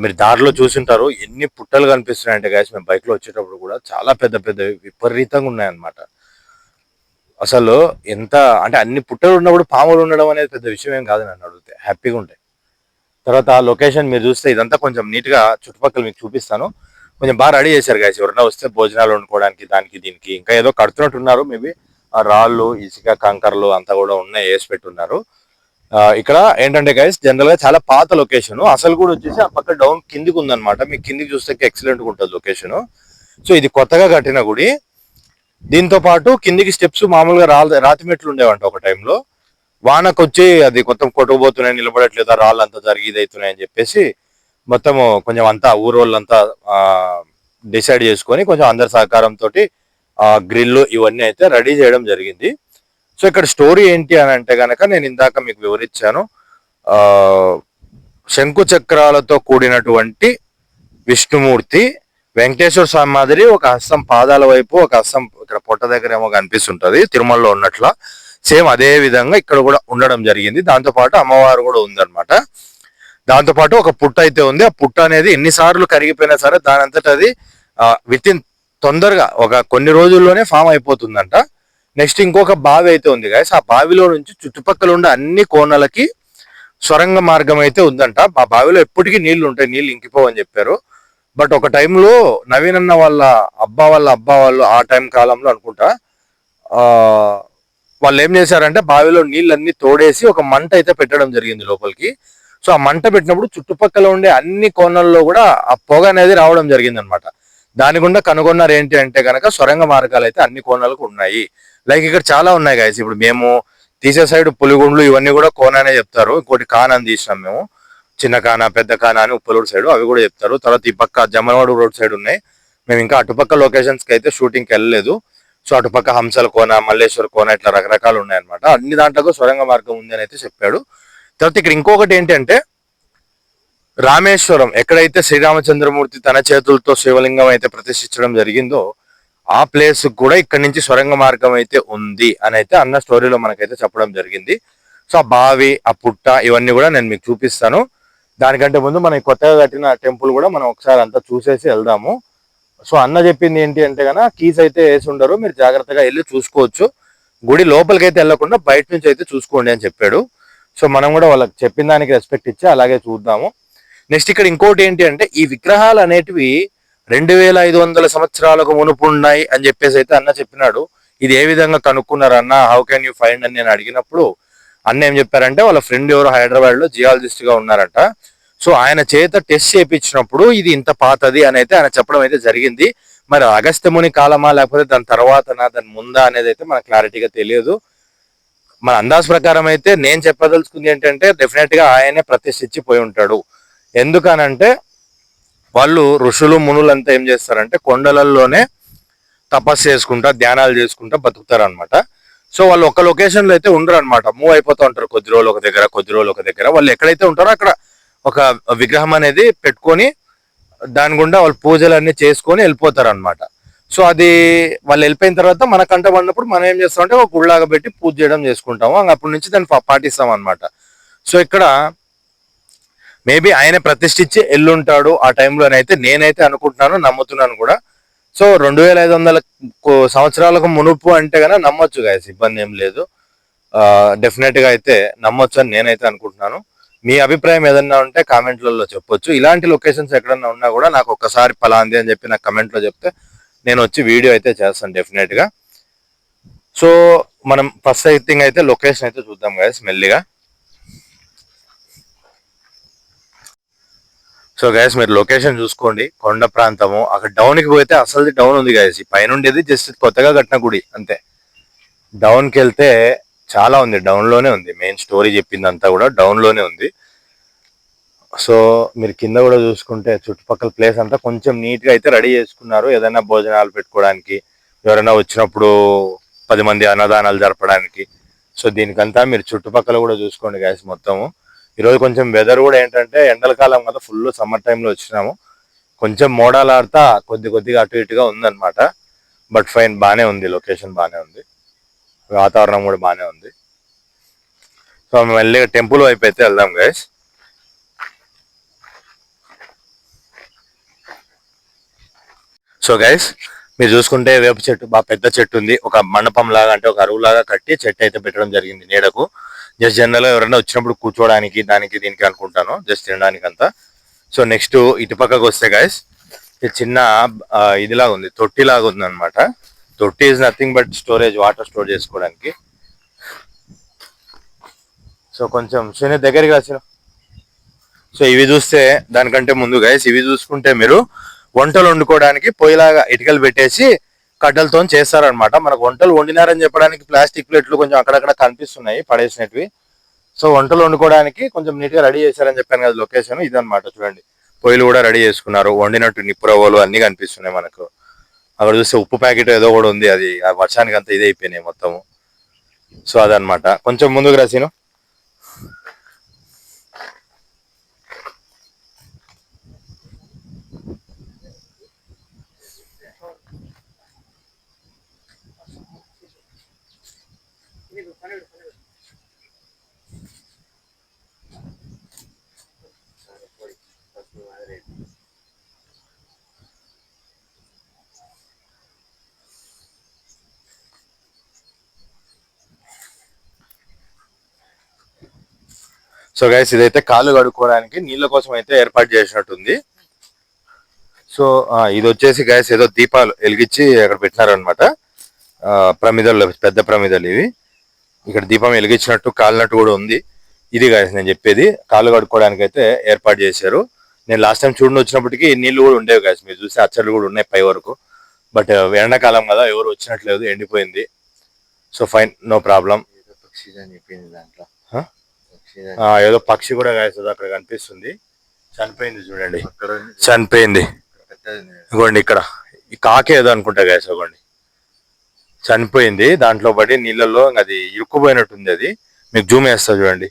మీరు దారిలో చూసింటారు ఎన్ని పుట్టలు కనిపిస్తున్నాయంటే గైస్, మేము బైక్ లో వచ్చేటప్పుడు కూడా చాలా పెద్ద పెద్ద విపరీతంగా ఉన్నాయన్నమాట. అసలు ఎంత అంటే అన్ని పుట్టలు ఉన్నప్పుడు పాములు ఉండడం అనేది పెద్ద విషయం ఏం కాదు, నన్ను అడిగితే హ్యాపీగా ఉంటాయి. తర్వాత ఆ లొకేషన్ మీరు చూస్తే ఇదంతా కొంచెం నీట్ గా చుట్టుపక్కల మీకు చూపిస్తాను. కొంచెం బాగా రెడీ చేశారు గైస్, ఎవరైనా వస్తే భోజనాలు వండుకోవడానికి దానికి దీనికి. ఇంకా ఏదో కడుతున్నట్టున్నారు, మేబీ ఆ రాళ్ళు ఇసుక కంకర్లు అంతా కూడా ఉన్నాయి, వేసి పెట్టున్నారు. ఇక్కడ ఏంటంటే గైస్ జనరల్ గా చాలా పాత లొకేషన్, అసలు కూడా వచ్చేసి ఆ పక్క డౌన్ కిందికి ఉందన్నమాట. మీకు కిందికి చూస్తే ఎక్సలెంట్ గా ఉంటుంది లొకేషన్. సో ఇది కొత్తగా కట్టిన గుడి. దీంతో పాటు కిందికి స్టెప్స్ మామూలుగా రాతి మెట్లు ఉండేవంట ఒక టైంలో. వానకు వచ్చి అది మొత్తం కొట్టుకుపోతున్నాయి, నిలబడట్లేదు, రాళ్ళు అంతా జరిగి ఇదవుతున్నాయి అని చెప్పేసి మొత్తం కొంచెం అంతా ఊరోళ్ళంతా డిసైడ్ చేసుకొని కొంచెం అందరి సహకారంతో ఆ గ్రిల్ ఇవన్నీ అయితే రెడీ చేయడం జరిగింది. సో ఇక్కడ స్టోరీ ఏంటి అని అంటే గనక నేను ఇందాక మీకు వివరించాను. ఆ శంకు చక్రాలతో కూడినటువంటి విష్ణుమూర్తి, వెంకటేశ్వర స్వామి మాదిరి ఒక హస్తం పాదాల వైపు, ఒక హస్తం ఇక్కడ పొట్ట దగ్గర ఏమో కనిపిస్తుంటది తిరుమలలో ఉన్నట్ల. సేమ్ అదే విధంగా ఇక్కడ కూడా ఉండడం జరిగింది. దాంతో పాటు అమ్మవారు కూడా ఉందన్నమాట. దాంతో పాటు ఒక పుట్ట అయితే ఉంది. ఆ పుట్ట అనేది ఎన్నిసార్లు కరిగిపోయినా సరే దాని అంతటా అది విత్ ఇన్ తొందరగా ఒక కొన్ని రోజుల్లోనే ఫామ్ అయిపోతుందంట. నెక్స్ట్ ఇంకొక బావి అయితే ఉంది గాయస్, ఆ బావిలో నుంచి చుట్టుపక్కల ఉండే అన్ని కోనలకి సొరంగ మార్గం అయితే ఉందంట. ఆ బావిలో ఎప్పటికీ నీళ్లు ఉంటాయి, నీళ్లు ఇంకిపోవని చెప్పారు. బట్ ఒక టైంలో నవీన్ అన్న వాళ్ళ అబ్బా వాళ్ళు ఆ టైం కాలంలో అనుకుంటా వాళ్ళు ఏం చేశారంటే బావిలో నీళ్ళన్నీ తోడేసి ఒక మంట అయితే పెట్టడం జరిగింది లోపలికి. సో ఆ మంట పెట్టినప్పుడు చుట్టుపక్కల ఉండే అన్ని కోణల్లో కూడా ఆ పొగ అనేది రావడం జరిగింది అనమాట. దాని గుండా కనుగొన్నారు ఏంటి అంటే కనుక సొరంగ మార్గాలు అయితే అన్ని కోణాలకు ఉన్నాయి. లైక్ ఇక్కడ చాలా ఉన్నాయి గాయస్. ఇప్పుడు మేము తీసే సైడ్ పులిగుండ్లు ఇవన్నీ కూడా కోన అనే చెప్తారు. ఇంకోటి కాన అని తీసినాం మేము, చిన్న కాన పెద్ద కాన అని ఉప్పలూరు సైడ్ అవి కూడా చెప్తారు. తర్వాత ఈ పక్క జమ్మలవాడు రోడ్ సైడ్ ఉన్నాయి. మేము ఇంకా అటుపక్క లొకేషన్స్ కి అయితే షూటింగ్కి వెళ్ళలేదు. సో అటుపక్క హంసల కోన, మల్లేశ్వర కోన ఇట్లా రకరకాలు ఉన్నాయన్నమాట. అన్ని దాంట్లో సొరంగ మార్గం ఉంది అని అయితే చెప్పాడు. తర్వాత ఇక్కడ ఇంకొకటి ఏంటంటే రామేశ్వరం ఎక్కడైతే శ్రీరామచంద్రమూర్తి తన చేతులతో శివలింగం అయితే ప్రతిష్ఠించడం జరిగిందో ఆ ప్లేస్ కూడా ఇక్కడ నుంచి సొరంగ మార్గం అయితే ఉంది అని అయితే అన్న స్టోరీలో మనకైతే చెప్పడం జరిగింది. సో ఆ బావి, ఆ పుట్ట ఇవన్నీ కూడా నేను మీకు చూపిస్తాను. దానికంటే ముందు మనం కొత్తగా కట్టిన టెంపుల్ కూడా మనం ఒకసారి అంతా చూసేసి వెళ్దాము. సో అన్న చెప్పింది ఏంటి అంటే కనుక కీస్ అయితే వేసి ఉండరు, మీరు జాగ్రత్తగా వెళ్ళి చూసుకోవచ్చు, గుడి లోపలికి అయితే వెళ్ళకుండా బయట నుంచి అయితే చూసుకోండి అని చెప్పాడు. సో మనం కూడా వాళ్ళకి చెప్పిన దానికి రెస్పెక్ట్ ఇచ్చి అలాగే చూద్దాము. నెక్స్ట్ ఇక్కడ ఇంకోటి ఏంటి అంటే ఈ విగ్రహాలు అనేటివి 2500 సంవత్సరాలకు మునుపు ఉన్నాయి అని చెప్పేసి అయితే అన్న చెప్పినాడు. ఇది ఏ విధంగా కనుక్కున్నారు అన్న, హౌ కెన్ యూ ఫైండ్ అని నేను అడిగినప్పుడు అన్న ఏం చెప్పారంటే వాళ్ళ ఫ్రెండ్ ఎవరు హైదరాబాద్ లో జియాలజిస్ట్ గా ఉన్నారంట. సో ఆయన చేత టెస్ట్ చేయించినప్పుడు ఇది ఇంత పాతది అని అయితే ఆయన చెప్పడం అయితే జరిగింది. మరి అగస్త్యముని కాలమా లేకపోతే దాని తర్వాతనా దాని ముందా అనేది అయితే మనకు క్లారిటీగా తెలియదు. మన అందాజు ప్రకారం అయితే నేను చెప్పదలుచుకుంది ఏంటంటే డెఫినెట్ గా ఆయనే ప్రతిష్ఠించి పోయి ఉంటాడు. ఎందుకనంటే వాళ్ళు ఋషులు మునులంతా ఏం చేస్తారంటే కొండలలోనే తపస్సు చేసుకుంటా ధ్యానాలు చేసుకుంటా బతుకుతారు అనమాట. సో వాళ్ళు ఒక లొకేషన్ లో అయితే ఉండరు అనమాట, మూవ్ అయిపోతూ ఉంటారు. కొద్ది రోజులు ఒక దగ్గర, కొద్ది రోజులు ఒక దగ్గర. వాళ్ళు ఎక్కడైతే ఉంటారో అక్కడ ఒక విగ్రహం అనేది పెట్టుకొని దాని గుండా వాళ్ళు పూజలన్నీ చేసుకొని వెళ్ళిపోతారు అనమాట. సో అది వాళ్ళు వెళ్ళిపోయిన తర్వాత మన కంట పడినప్పుడు మనం ఏం చేస్తామంటే ఒక గుళ్ళాగా పెట్టి పూజ చేయడం చేసుకుంటాము. అప్పటి నుంచి దాన్ని పాటిస్తాం అనమాట. సో ఇక్కడ మేబీ ఆయన ప్రతిష్ఠించి ఎల్లుంటాడు ఆ టైంలోనైతే నేనైతే అనుకుంటున్నాను, నమ్ముతున్నాను కూడా. సో 2500 సంవత్సరాలకు మునుపు అంటే కనుక నమ్మొచ్చు గాయస్, ఇబ్బంది ఏం లేదు. డెఫినెట్ గా అయితే నమ్మొచ్చు అని నేనైతే అనుకుంటున్నాను. మీ అభిప్రాయం ఏదన్నా ఉంటే కామెంట్లలో చెప్పొచ్చు. ఇలాంటి లొకేషన్స్ ఎక్కడన్నా ఉన్నా కూడా నాకు ఒక్కసారి పలాంది అని చెప్పి నాకు కమెంట్లో చెప్తే నేను వచ్చి వీడియో అయితే చేస్తాను డెఫినెట్ గా. సో మనం ఫస్ట్ థింగ్ అయితే లొకేషన్ అయితే చూద్దాం గాయస్ మెల్లిగా. సో గైస్ మీరు లొకేషన్ చూసుకోండి, కొండ ప్రాంతము. అక్కడ డౌన్ కి పోతే అసలు డౌన్ ఉంది గైస్, ఈ పైన ఉండేది జస్ట్ కొత్తగా కట్టిన గుడి అంతే. డౌన్ కి వెళ్తే చాలా ఉంది, డౌన్ లోనే ఉంది. మెయిన్ స్టోరీ చెప్పింది అంతా కూడా డౌన్ లోనే ఉంది. సో మీరు కింద కూడా చూసుకుంటే చుట్టుపక్కల ప్లేస్ అంతా కొంచెం నీట్ గా అయితే రెడీ చేసుకున్నారు, ఏదైనా భోజనాలు పెట్టుకోవడానికి, ఎవరైనా వచ్చినప్పుడు 10 మంది అన్నదానాలు జరపడానికి. సో దీనికంతా మీరు చుట్టుపక్కల కూడా చూసుకోండి గైస్ మొత్తము. ఈరోజు కొంచెం వెదర్ కూడా ఏంటంటే ఎండల కాలం కదా, ఫుల్ సమ్మర్ టైంలో వచ్చినాము. కొంచెం మోడాలాడుతా కొద్దిగా అటు ఇటుగా ఉందన్నమాట. బట్ ఫైన్, బాగానే ఉంది, లొకేషన్ బాగానే ఉంది, వాతావరణం కూడా బాగానే ఉంది. సో మళ్ళీ టెంపుల్ వైపు అయితే వెళ్దాం గైస్. సో గైస్, మీరు చూసుకుంటే వేప చెట్టు బాగా పెద్ద చెట్టు ఉంది. ఒక మండపం లాగా, అంటే ఒక అరువు లాగా కట్టి చెట్టు అయితే పెట్టడం జరిగింది నీడకు. జస్ట్ జనరల్ గా ఎవరైనా వచ్చినప్పుడు కూర్చోవడానికి, దానికి దీనికి అనుకుంటాను, జస్ట్ తినడానికి అంతా. సో నెక్స్ట్ ఇటుపక్కకు వస్తే గైస్, ఇది చిన్న ఇదిలాగా ఉంది, తొట్టి లాగా ఉంది అనమాట. తొట్టి is nothing but storage, water store చేసుకోవడానికి. సో కొంచెం శని దగ్గరికి వచ్చిన. సో ఇవి చూస్తే దానికంటే ముందు గైస్, ఇవి చూసుకుంటే మీరు వంటలు వండుకోవడానికి పొయ్యిలాగా ఇటుకలు పెట్టేసి కట్టెలతో చేస్తారనమాట. మనకు వంటలు వండినారని చెప్పడానికి ప్లాస్టిక్ ప్లేట్లు కొంచెం అక్కడక్కడ కనిపిస్తున్నాయి పడేసినవి. సో వంటలు వండుకోవడానికి కొంచెం నీట్ గా రెడీ చేశారని చెప్పాను కదా లొకేషన్, ఇదనమాట. చూడండి, పొయ్యిలు కూడా రెడీ చేసుకున్నారు, వండినట్టు నిప్పురవ్వలు అన్ని కనిపిస్తున్నాయి మనకు. అక్కడ చూస్తే ఉప్పు ప్యాకెట్ ఏదో కూడా ఉంది, అది ఆ వర్షానికి అంతా ఇదే అయిపోయినాయి మొత్తము. సో అదనమాట. కొంచెం ముందుకు రాసిను. సో గైస్, ఇదైతే కాళ్ళు కడుక్కోవడానికి నీళ్ళ కోసం అయితే ఏర్పాటు చేసినట్టుంది. సో ఇది వచ్చేసి గైస్ ఏదో దీపాలు వెలిగించి అక్కడ పెట్టినారనమాట. ప్రమిదలు, పెద్ద ప్రమిదలు ఇవి. ఇక్కడ దీపం వెలిగించినట్టు కాలినట్టు కూడా ఉంది. ఇది గైస్ నేను చెప్పేది, కాళ్ళు కడుక్కోవడానికి అయితే ఏర్పాటు చేశారు. నేను లాస్ట్ టైం చూడండి వచ్చినప్పటికీ నీళ్లు కూడా ఉండేవి గైస్, మీరు చూస్తే అచ్చర్లు కూడా ఉన్నాయి పై వరకు. బట్ ఎండాకాలం కదా, ఎవరు వచ్చినట్లేదు, ఎండిపోయింది. So fine, no problem. ఏదో పక్షి కూడా గైస్ అక్కడ కనిపిస్తుంది, చనిపోయింది చూడండి, చనిపోయింది. ఇగోండి ఇక్కడ ఈ కాకి ఏదో అనుకుంటా గైస్, ఇగోండి చనిపోయింది దాంట్లో పడి నీళ్ళల్లో. అది ఇరుక్కుపోయినట్టుంది, అది మీకు జూమ్ వేస్తా చూడండి.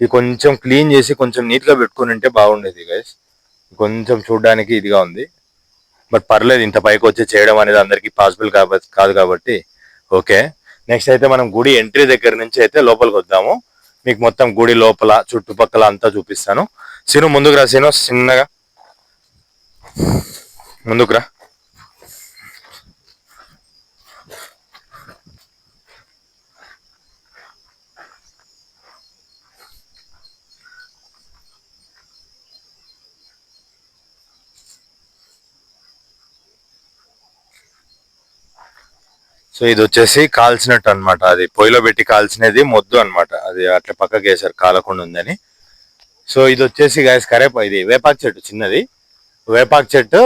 ఇది కొంచెం క్లీన్ చేసి కొంచెం నీట్ గా పెట్టుకుని ఉంటే బాగుండేది గైస్. కొంచెం చూడడానికి ఇదిగా ఉంది, బట్ పర్లేదు, ఇంత పైకి వచ్చి చేయడం అనేది అందరికి పాసిబుల్ కాదు కాబట్టి ఓకే. నెక్స్ట్ అయితే మనం గుడి ఎంట్రీ దగ్గర నుంచి అయితే లోపలికి వద్దాము. మీకు మొత్తం గుడి లోపల చుట్టుపక్కల అంతా చూపిస్తాను. సీను ముందుకు రా, సీను చిన్నగా ముందుకు రా. సో ఇది వచ్చేసి కాల్చినట్టు అనమాట, అది పొయ్యిలో పెట్టి కాల్చినది మొద్దు అనమాట, అది అట్లా పక్కకి వేసారు కాలకుండా ఉందని. సో ఇది వచ్చేసి గాయస్ ఇది వేపాకు చెట్టు, చిన్నది వేపాకు చెట్టు.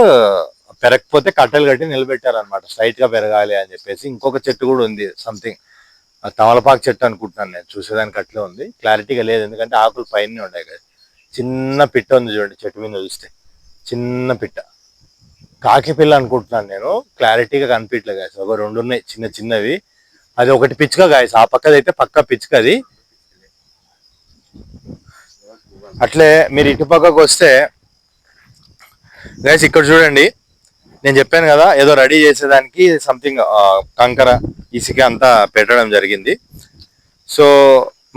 పెరగకపోతే కట్టెలు కట్టి నిలబెట్టారు అనమాట, స్ట్రైట్ గా పెరగాలి అని చెప్పేసి. ఇంకొక చెట్టు కూడా ఉంది సంథింగ్, తమలపాకు చెట్టు అనుకుంటున్నాను నేను, చూసేదానికి అట్లే ఉంది, క్లారిటీగా లేదు ఎందుకంటే ఆకులు పైన ఉన్నాయి కదా. చిన్న పిట్ట ఉంది చూడండి చెట్టు మీద చూస్తే, చిన్న పిట్ట, కాకి పిల్ల అనుకుంటున్నాను నేను, క్లారిటీగా కనిపించలేదు గాయస్. ఒక రెండు ఉన్నాయి చిన్న చిన్నవి, అది ఒకటి పిచ్చుక గాయస్, ఆ పక్కదైతే పక్క పిచ్చుకది. అట్లే మీరు ఇటు పక్కకు వస్తే గైస్, ఇక్కడ చూడండి, నేను చెప్పాను కదా ఏదో రెడీ చేసేదానికి సంథింగ్ కంకర, ఇసుక అంతా పెట్టడం జరిగింది. సో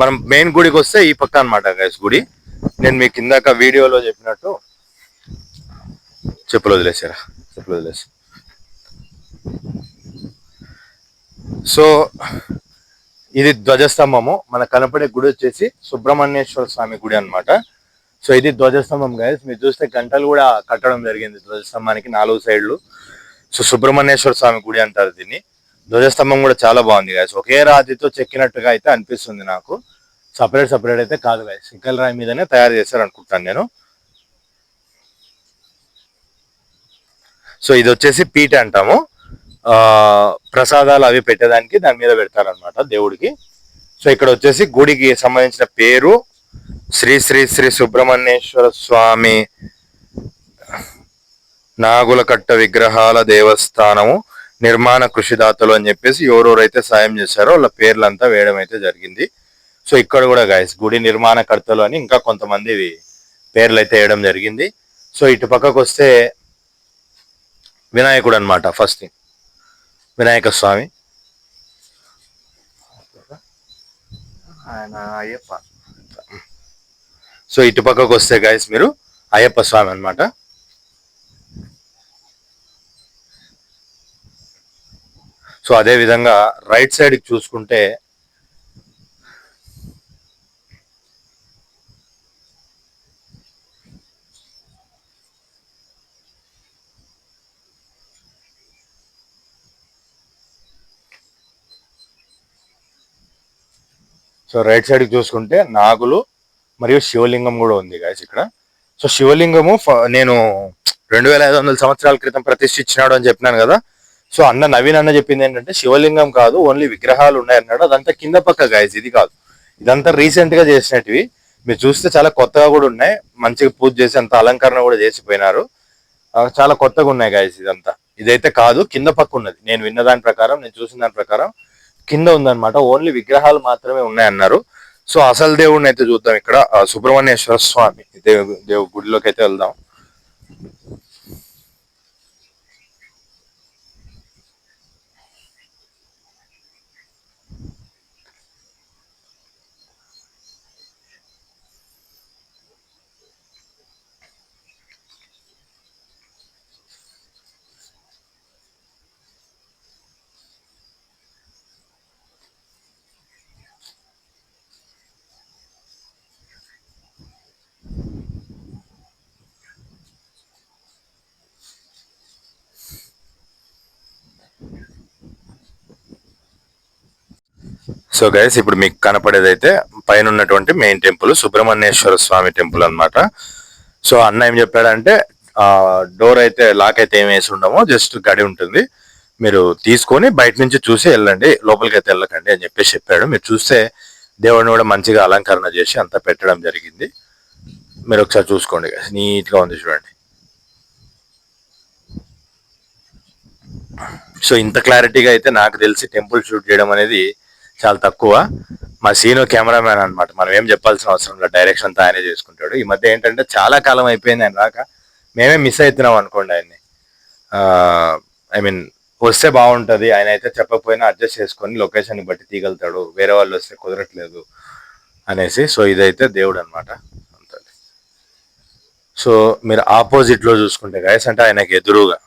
మనం మెయిన్ గుడికి వస్తే ఈ పక్క అనమాట గైస్ గుడి. నేను మీకు ఇందాక వీడియోలో చెప్పినట్టు, చెప్పులు వదిలేసారా, చెప్పులు వదిలేసి. సో ఇది ధ్వజస్తంభము, మనకు కనపడే గుడి వచ్చేసి సుబ్రహ్మణ్యేశ్వర స్వామి గుడి అనమాట. సో ఇది ధ్వజస్తంభం గైస్, మీరు చూస్తే గంటలు కూడా కట్టడం జరిగింది ధ్వజస్తంభానికి 4 సైడ్లు. సో సుబ్రహ్మణ్యేశ్వర స్వామి గుడి అంటారు దీన్ని. ధ్వజస్తంభం కూడా చాలా బాగుంది గైస్, ఒకే రాతితో చెక్కినట్టుగా అయితే అనిపిస్తుంది నాకు, సపరేట్ అయితే కాదు గైస్, ఇక్కల రాయి మీదనే తయారు చేశారు అనుకుంటాను నేను. సో ఇది వచ్చేసి పీట అంటాము, ప్రసాదాలు అవి పెట్టేదానికి దాని మీద పెడతారనమాట దేవుడికి. సో ఇక్కడ వచ్చేసి గుడికి సంబంధించిన పేరు శ్రీ శ్రీ శ్రీ సుబ్రహ్మణ్యేశ్వర స్వామి నాగులకట్ట విగ్రహాల దేవస్థానము నిర్మాణ కృషిదాతలు అని చెప్పేసి ఎవరెవరైతే సాయం చేశారో వాళ్ళ పేర్లంతా వేయడం అయితే జరిగింది. సో ఇక్కడ కూడా గాయస్ గుడి నిర్మాణకర్తలు అని ఇంకా కొంతమంది పేర్లు అయితే వేయడం జరిగింది. సో ఇటు పక్కకు వస్తే వినాయకుడు అనమాట. ఫస్ట్ థింగ్ వినాయక స్వామి, ఆయన అయ్యప్ప. సో ఇటు పక్కకు వస్తే గైస్ మీరు అయ్యప్ప స్వామి అనమాట. సో అదే విధంగా రైట్ సైడ్ చూసుకుంటే నాగులు మరియు శివలింగం కూడా ఉంది గాయస్ ఇక్కడ. సో శివలింగము నేను 2500 సంవత్సరాల క్రితం ప్రతిష్ఠించినాడు అని చెప్పినాను కదా. సో నవీన్ అన్న చెప్పింది ఏంటంటే శివలింగం కాదు, ఓన్లీ విగ్రహాలు ఉన్నాయి అన్నాడు. అదంతా కింద పక్క గాయస్, ఇది కాదు. ఇదంతా రీసెంట్ గా చేసినటివి. మీరు చూస్తే చాలా కొత్తగా కూడా ఉన్నాయి, మంచిగా పూజ చేసి అంత అలంకరణ కూడా చేసిపోయినారు. చాలా కొత్తగా ఉన్నాయి గాయస్ ఇదంతా. ఇదైతే కాదు, కింద పక్క ఉన్నది. నేను విన్న దాని ప్రకారం, నేను చూసిన దాని ప్రకారం కింద ఉందన్నమాట. ఓన్లీ విగ్రహాలు మాత్రమే ఉన్నాయన్నారు. సో అసలు దేవుడిని అయితే చూద్దాం. ఇక్కడ సుబ్రహ్మణ్యేశ్వర స్వామి దేవు గుడిలోకి అయితే వెళ్దాం. సో గైస్ ఇప్పుడు మీకు కనపడేది అయితే పైన ఉన్నటువంటి మెయిన్ టెంపుల్ సుబ్రహ్మణ్యేశ్వర స్వామి టెంపుల్ అనమాట. సో అన్న ఏం చెప్పాడంటే డోర్ అయితే లాక్ అయితే ఏం వేసి ఉండమో, జస్ట్ గడి ఉంటుంది, మీరు తీసుకొని బయట నుంచి చూసి వెళ్ళండి, లోపలికి అయితే వెళ్ళకండి అని చెప్పేసి చెప్పాడు. మీరు చూస్తే దేవుడిని కూడా మంచిగా అలంకరణ చేసి అంతా పెట్టడం జరిగింది. మీరు ఒకసారి చూసుకోండి, నీట్ గా ఉంది చూడండి. సో ఇంత క్లారిటీగా అయితే నాకు తెలిసి టెంపుల్ షూట్ చేయడం అనేది చాలా తక్కువ. మా సీను కెమెరామ్యాన్ అనమాట, మనం ఏం చెప్పాల్సిన అవసరం లేదు, డైరెక్షన్ అంతా ఆయనే చేసుకుంటాడు. ఈ మధ్య ఏంటంటే చాలా కాలం అయిపోయింది ఆయన రాక, మేమే మిస్ అవుతున్నాం అనుకోండి ఆయన్ని. ఐ మీన్ వస్తే బాగుంటుంది, ఆయన అయితే చెప్పకపోయినా అడ్జస్ట్ చేసుకొని లొకేషన్ బట్టి తీయగలుగుతాడు, వేరే వాళ్ళు వస్తే కుదరట్లేదు అనేసి. సో ఇదైతే దేవుడు అనమాట. సో మీరు ఆపోజిట్ లో చూసుకుంటే గాయస్, అంటే ఆయనకి ఎదురుగా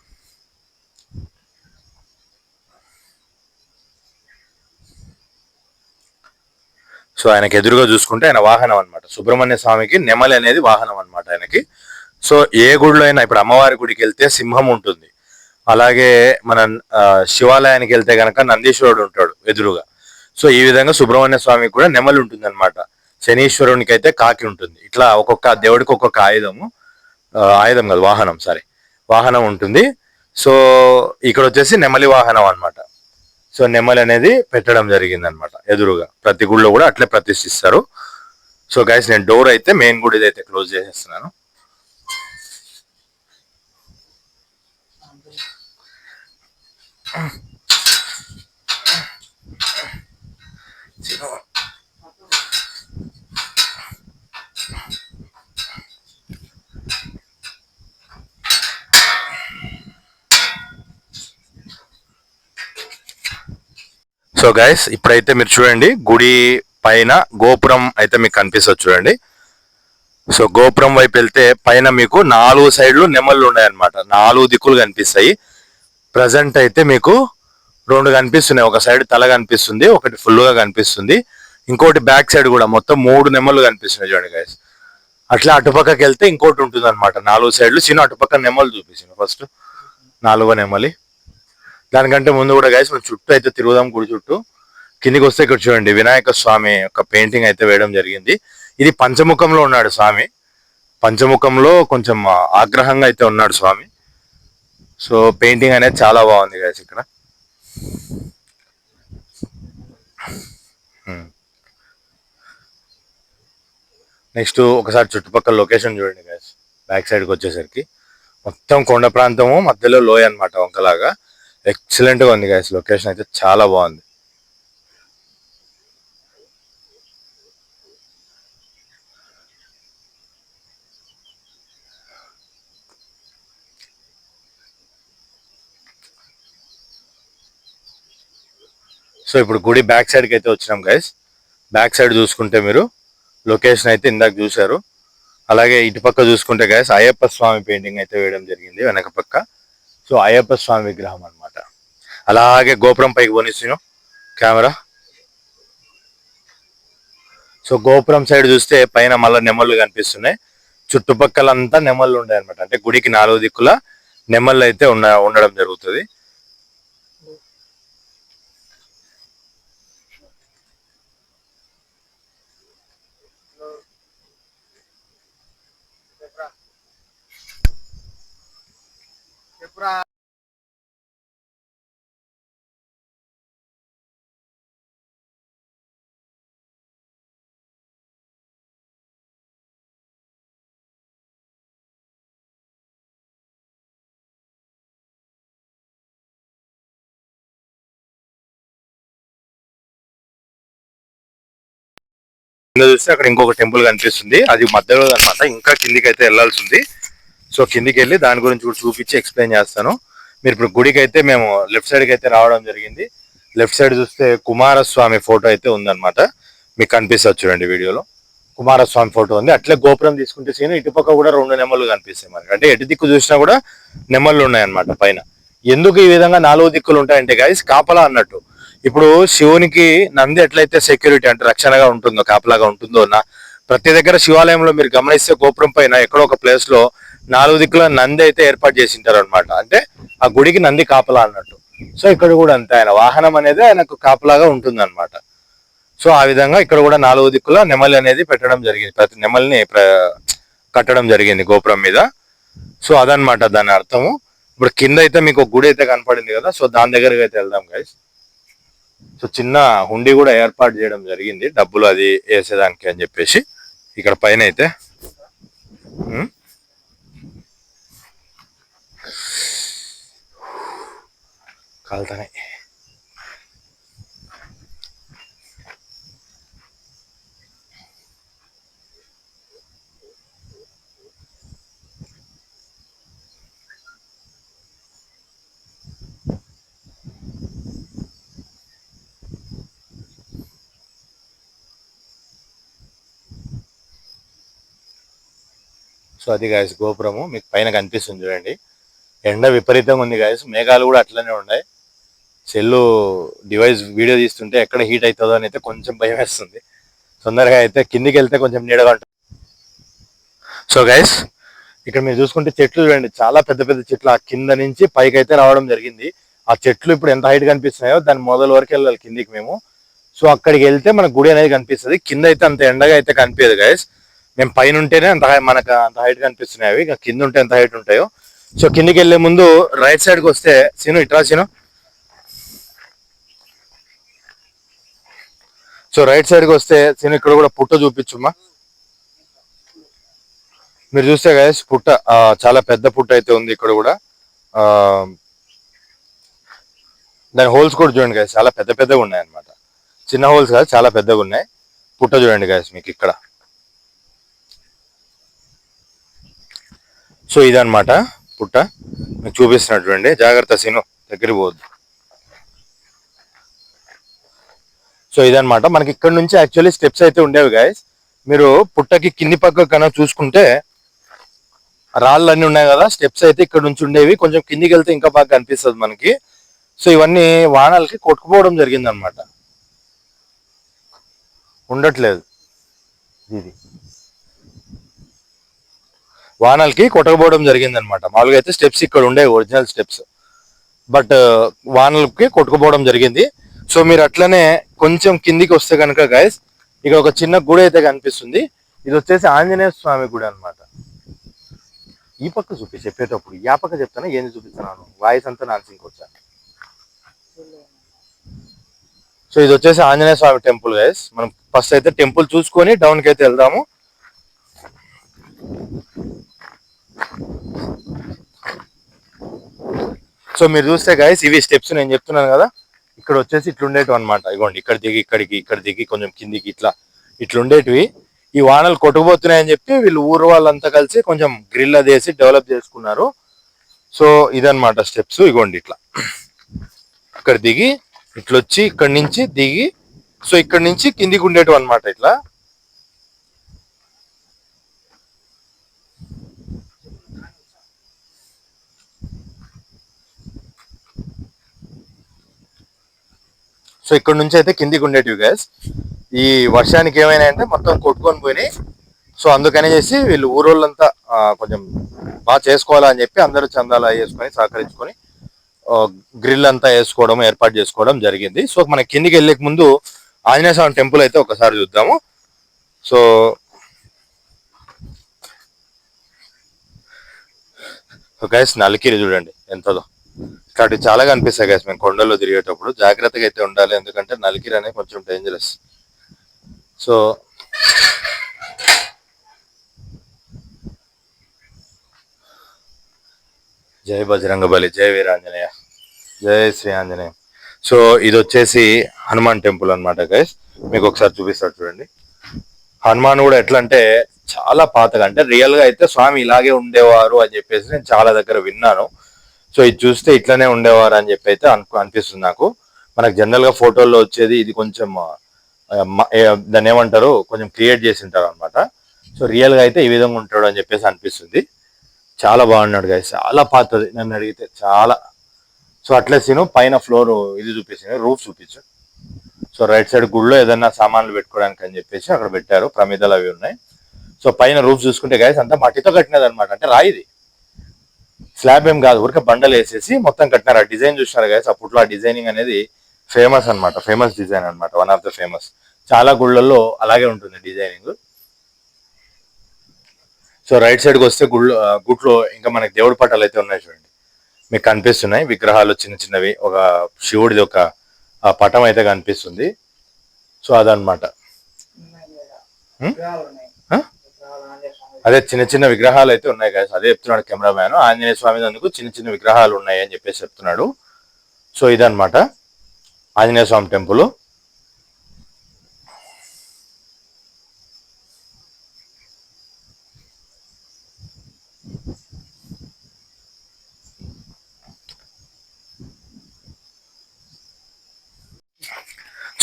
సో ఆయనకి ఎదురుగా చూసుకుంటే ఆయన వాహనం అనమాట. సుబ్రహ్మణ్య స్వామికి నెమలి అనేది వాహనం అనమాట ఆయనకి. సో ఏ గుడిలో అయినా, ఇప్పుడు అమ్మవారి గుడికి వెళ్తే సింహం ఉంటుంది, అలాగే మన శివాలయానికి వెళ్తే గనక నందీశ్వరుడు ఉంటాడు ఎదురుగా. సో ఈ విధంగా సుబ్రహ్మణ్య స్వామికి కూడా నెమలి ఉంటుంది అనమాట. శనీశ్వరునికి అయితే కాకి ఉంటుంది. ఇట్లా ఒక్కొక్క దేవుడికి ఒక్కొక్క ఆయుధము, ఆయుధం కాదు వాహనం, సారీ, వాహనం ఉంటుంది. సో ఇక్కడ వచ్చేసి నెమలి వాహనం అనమాట. సో నెమలి అనేది పెట్టడం జరిగింది అనమాట ఎదురుగా. ప్రతి గుడిలో కూడా అట్లే ప్రతిష్ఠిస్తారు. సో గైస్ నేను డోర్ అయితే మెయిన్ గుడి అయితే క్లోజ్ చేసేస్తున్నాను. సో గైస్ ఇప్పుడైతే మీరు చూడండి, గుడి పైన గోపురం అయితే మీకు కనిపిస్తుంది చూడండి. సో గోపురం వైపు వెళ్తే పైన మీకు 4 సైడ్లు నెమళ్ళు ఉన్నాయన్నమాట, 4 దిక్కులు కనిపిస్తాయి. ప్రజెంట్ అయితే మీకు 2 కనిపిస్తున్నాయి. ఒక సైడ్ తల కనిపిస్తుంది, ఒకటి ఫుల్ గా కనిపిస్తుంది, ఇంకోటి బ్యాక్ సైడ్ కూడా మొత్తం 3 నెమళ్ళు కనిపిస్తున్నాయి చూడండి గైస్. అట్లా అటుపక్కకి వెళ్తే ఇంకోటి ఉంటుంది అనమాట, 4 సైడ్లు. చిన్న అటుపక్క నెమలు చూపిస్తుంది ఫస్ట్, 4వ నెమలి. దానికంటే ముందు కూడా గైస్ మనం చుట్టూ అయితే తిరుగుదాం గుడి చుట్టూ. కిందికి వస్తే ఇక్కడ చూడండి వినాయక స్వామి యొక్క పెయింటింగ్ అయితే వేయడం జరిగింది. ఇది పంచముఖంలో ఉన్నాడు స్వామి, పంచముఖంలో కొంచెం ఆగ్రహంగా అయితే ఉన్నాడు స్వామి. సో పెయింటింగ్ అనేది చాలా బాగుంది గైస్ ఇక్కడ. నెక్స్ట్ ఒకసారి చుట్టుపక్కల లొకేషన్ చూడండి గైస్. బ్యాక్ సైడ్కి వచ్చేసరికి మొత్తం కొండ ప్రాంతము, మధ్యలో లోయ అనమాట, వంకలాగా. ఎక్సలెంట్ గా ఉంది గైస్, లొకేషన్ అయితే చాలా బాగుంది. సో ఇప్పుడు గుడి బ్యాక్ సైడ్కి అయితే వచ్చినాం గైస్. బ్యాక్ సైడ్ చూసుకుంటే మీరు లొకేషన్ అయితే ఇందాక చూశారు. అలాగే ఇటుపక్క చూసుకుంటే గైస్ అయ్యప్ప స్వామి పెయింటింగ్ అయితే వేయడం జరిగింది వెనక పక్క. సో అయ్యప్ప స్వామి విగ్రహం అనమాట. అలాగే గోపురం పైకి పోనిస్తున్నాం కెమెరా. సో గోపురం సైడ్ చూస్తే పైన మళ్ళీ నెమళ్ళు కనిపిస్తున్నాయి. చుట్టుపక్కలంతా నెమళ్ళు ఉన్నాయి అనమాట. అంటే గుడికి 4 దిక్కుల నెమళ్ళు అయితే ఉండడం జరుగుతుంది. కింద చూస్తే అక్కడ ఇంకొక టెంపుల్ కనిపిస్తుంది. అది మధ్యలో అనమాట. ఇంకా కిందికి అయితే వెళ్లాల్సి ఉంది. సో కిందికి వెళ్ళి దాని గురించి కూడా చూపించి ఎక్స్ప్లెయిన్ చేస్తాను. మీరు ఇప్పుడు గుడికి అయితే మేము లెఫ్ట్ సైడ్ కి అయితే రావడం జరిగింది. లెఫ్ట్ సైడ్ చూస్తే కుమారస్వామి ఫోటో అయితే ఉందన్నమాట. మీకు కనిపిస్తుంది చూడండి వీడియోలో. కుమారస్వామి ఫోటో ఉంది. అట్లే గోపురం తీసుకుంటే సీన్ ఇటుపక్క కూడా 2 నెమళ్ళు కనిపిస్తాయి మనకి. అంటే ఎటు దిక్కు చూసినా కూడా నెమళ్ళు ఉన్నాయన్నమాట పైన. ఎందుకు ఈ విధంగా 4 దిక్కులు ఉంటాయంటే గైస్ కాపలా అన్నట్టు. ఇప్పుడు శివునికి నంది ఎట్లయితే సెక్యూరిటీ అంటే రక్షణగా ఉంటుందో, కాపలాగా ఉంటుందో, ప్రతి దగ్గర శివాలయంలో మీరు గమనిస్తే గోపురం పైన ఎక్కడో ఒక ప్లేస్ లో 4 దిక్కుల నంది అయితే ఏర్పాటు చేసింటారు అనమాట. అంటే ఆ గుడికి నంది కాపలా అన్నట్టు. సో ఇక్కడ కూడా అంతే, ఆయన వాహనం అనేది ఆయనకు కాపలాగా ఉంటుంది అనమాట. సో ఆ విధంగా ఇక్కడ కూడా 4 దిక్కుల నెమలి అనేది పెట్టడం జరిగింది. ప్రతి నెమలిని కట్టడం జరిగింది గోపురం మీద. సో అదనమాట దాని అర్థము. ఇప్పుడు కింద అయితే మీకు గుడి అయితే కనపడింది కదా. సో దాని దగ్గరకు అయితే వెళ్దాం గైస్. సో చిన్న హుండీ కూడా ఏర్పాటు చేయడం జరిగింది, డబ్బులు అది వేసేదానికి అని చెప్పేసి. ఇక్కడ పైన అయితే కాలుతాయి. సో అది గాయస్ గోపురము మీకు పైన కనిపిస్తుంది చూడండి. ఎండ విపరీతంగా ఉంది గాయస్. మేఘాలు కూడా అట్లనే ఉన్నాయి. సెల్లు డివైస్ వీడియో తీస్తుంటే ఎక్కడ హీట్ అవుతుందో అని అయితే కొంచెం భయం వేస్తుంది. తొందరగా అయితే కిందికి వెళ్తే కొంచెం నీడగా ఉంటుంది. సో గైస్ ఇక్కడ మీరు చూసుకుంటే చెట్లు చూడండి, చాలా పెద్ద పెద్ద చెట్లు ఆ కింద నుంచి పైకి అయితే రావడం జరిగింది. ఆ చెట్లు ఇప్పుడు ఎంత హైట్ కనిపిస్తున్నాయో దాని మొదల వరకు వెళ్ళాలి కిందికి మేము. సో అక్కడికి వెళ్తే మన గుడి అనేది కనిపిస్తుంది. కింద అయితే అంత ఎండగా అయితే కనిపించదు గైస్. మేము పైన ఉంటేనే మనకు అంత హైట్ కనిపిస్తున్నాయి అవి. కింద ఉంటే ఎంత హైట్ ఉంటాయో. సో కిందికి వెళ్లే ముందు రైట్ సైడ్కి వస్తే సీను ఇట్రా సీను. సో రైట్ సైడ్కి వస్తే సీను ఇక్కడ కూడా పుట్ట చూపించుమ్మా. మీరు చూస్తే గైస్ పుట్ట చాలా పెద్ద పుట్ట అయితే ఉంది ఇక్కడ కూడా. దాని హోల్స్ కూడా చూడండి గైస్, చాలా పెద్ద పెద్దగా ఉన్నాయి అనమాట. చిన్న హోల్స్ కాదు, చాలా పెద్దగా ఉన్నాయి. పుట్ట చూడండి గైస్ మీకు ఇక్కడ. సో ఇదనమాట పుట్ట మీకు చూపిస్తున్నట్టు చూడండి. జాగ్రత్త సీను, దగ్గరికి పోవద్దు. సో ఇదనమాట మనకి ఇక్కడ నుంచి యాక్చువల్లీ స్టెప్స్ అయితే ఉండేవి గైస్. మీరు పుట్టకి కింది పక్క కన్నా చూసుకుంటే రాళ్ళు అన్ని ఉన్నాయి కదా, స్టెప్స్ అయితే ఇక్కడ నుంచి ఉండేవి. కొంచెం కిందికి వెళ్తే ఇంకా బాగా కనిపిస్తుంది మనకి. సో ఇవన్నీ వానలకి కొట్టుకుపోవడం జరిగింది అనమాట, ఉండట్లేదు. ఇది వానలకి కొట్టకపోవడం జరిగింది అనమాట. మామూలుగా అయితే స్టెప్స్ ఇక్కడ ఉండేవి, ఒరిజినల్ స్టెప్స్. బట్ వానలకి కొట్టుకుపోవడం జరిగింది. సో మీరు అట్లనే కొంచెం కిందికి వస్తే కనుక గైస్ ఇక్కడ ఒక చిన్న గుడి అయితే కనిపిస్తుంది. ఇది వచ్చేసి ఆంజనేయ స్వామి గుడి అనమాట. ఈ పక్క చెప్పేటప్పుడు ఆ పక్క చెప్తాను, ఏంది చూపిస్తున్నాను, వాయిస్ అంతా నాన్సింగ్ వచ్చాను. సో ఇది వచ్చేసి ఆంజనేయ స్వామి టెంపుల్ గైస్. మనం ఫస్ట్ అయితే టెంపుల్ చూసుకొని డౌన్కి అయితే వెళ్దాము. సో మీరు చూస్తే గైస్ ఇవి స్టెప్స్ నేను చెప్తున్నాను కదా, ఇక్కడ వచ్చేసి ఇట్లుండేటివి అనమాట. ఇగోండి ఇక్కడ దిగి ఇక్కడ దిగి కొంచెం కిందికి ఇట్లుండేటివి. ఈ వానలు కొట్టుకుపోతున్నాయని చెప్పి వీళ్ళు ఊరు వాళ్ళంతా కలిసి కొంచెం గ్రిల్ అది వేసి డెవలప్ చేసుకున్నారు. సో ఇదనమాట స్టెప్స్. ఇగోండి ఇట్లా ఇక్కడ దిగి ఇట్లొచ్చి ఇక్కడి నుంచి దిగి సో ఇక్కడి నుంచి కిందికి ఉండేటివి అనమాట ఇట్లా. సో ఇక్కడ నుంచి అయితే కిందికి ఉండేటివి గైస్. ఈ వర్షానికి ఏమైనా అంటే మొత్తం కొట్టుకొని పోయినాయి. సో అందుకని చేసి వీళ్ళు ఊరోళ్ళంతా కొంచెం బాగా చేసుకోవాలని చెప్పి అందరూ చందాలు వేసుకొని సహకరించుకొని గ్రిల్ అంతా వేసుకోవడం ఏర్పాటు చేసుకోవడం జరిగింది. సో మన కిందికి వెళ్ళే ముందు ఆంజనేయ స్వామి టెంపుల్ అయితే ఒకసారి చూద్దాము. సో గైస్ నలికిరి చూడండి ఎంతదో. ఇట్లాంటి చాలా కనిపిస్తాయి గైస్ మేము కొండల్లో తిరిగేటప్పుడు. జాగ్రత్తగా అయితే ఉండాలి, ఎందుకంటే నలికిరి అనేది కొంచెం డేంజరస్. సో జై బజరంగ బలి, జై వీరాంజనేయ, జై శ్రీ ఆంజనేయ. సో ఇది వచ్చేసి హనుమాన్ టెంపుల్ అనమాట గైస్. మీకు ఒకసారి చూపిస్తాడు చూడండి. హనుమాన్ కూడా ఎట్లా అంటే చాలా పాతగా, అంటే రియల్ గా అయితే స్వామి ఇలాగే ఉండేవారు అని చెప్పేసి నేను చాలా దగ్గర విన్నాను. సో ఇది చూస్తే ఇట్లనే ఉండేవారు అని చెప్పి అయితే అనిపిస్తుంది నాకు. మనకు జనరల్ గా ఫోటోల్లో వచ్చేది ఇది కొంచెం దాన్ని ఏమంటారు, కొంచెం క్రియేట్ చేసి ఉంటారు అనమాట. సో రియల్ గా అయితే ఈ విధంగా ఉంటాడు అని చెప్పేసి అనిపిస్తుంది. చాలా బాగున్నాడు గైస్, చాలా పాతది నన్ను అడిగితే చాలా. సో అట్లే సీను పైన ఫ్లోర్ ఇది చూపించాను, రూఫ్ చూపించు. సో రైట్ సైడ్ గుళ్ళో ఏదైనా సామాన్లు పెట్టుకోవడానికి అని చెప్పేసి అక్కడ పెట్టారు, ప్రమిదలు అవి ఉన్నాయి. సో పైన రూఫ్ చూసుకుంటే గైస్ అంతా మట్టితో కట్టినది అనమాట, అంటే రాయిది, స్లాబ్ ఏం కాదు, ఊరికే బండలు వేసేసి మొత్తం కట్టినారు. ఆ డిజైన్ చూసినారు గైస్, అప్పట్లో ఆ డిజైనింగ్ అనేది ఫేమస్ అనమాట, ఫేమస్ డిజైన్ అనమాట, వన్ ఆఫ్ ద ఫేమస్. చాలా గుళ్ళల్లో అలాగే ఉంటుంది డిజైనింగ్. సో రైట్ సైడ్కి వస్తే గుట్లో ఇంకా మనకి దేవుడి పటాలు అయితే ఉన్నాయి చూడండి, మీకు కనిపిస్తున్నాయి విగ్రహాలు చిన్న చిన్నవి. ఒక శివుడిది ఒక పటం అయితే కనిపిస్తుంది. సో అదనమాట, అదే చిన్న చిన్న విగ్రహాలు అయితే ఉన్నాయి కదా, అదే చెప్తున్నాడు కెమెరామ్యాన్. ఆంజనేయ స్వామి అందుకు చిన్న చిన్న విగ్రహాలు ఉన్నాయి అని చెప్పేసి చెప్తున్నాడు. సో ఇదనమాట ఆంజనేయ స్వామి టెంపుల్.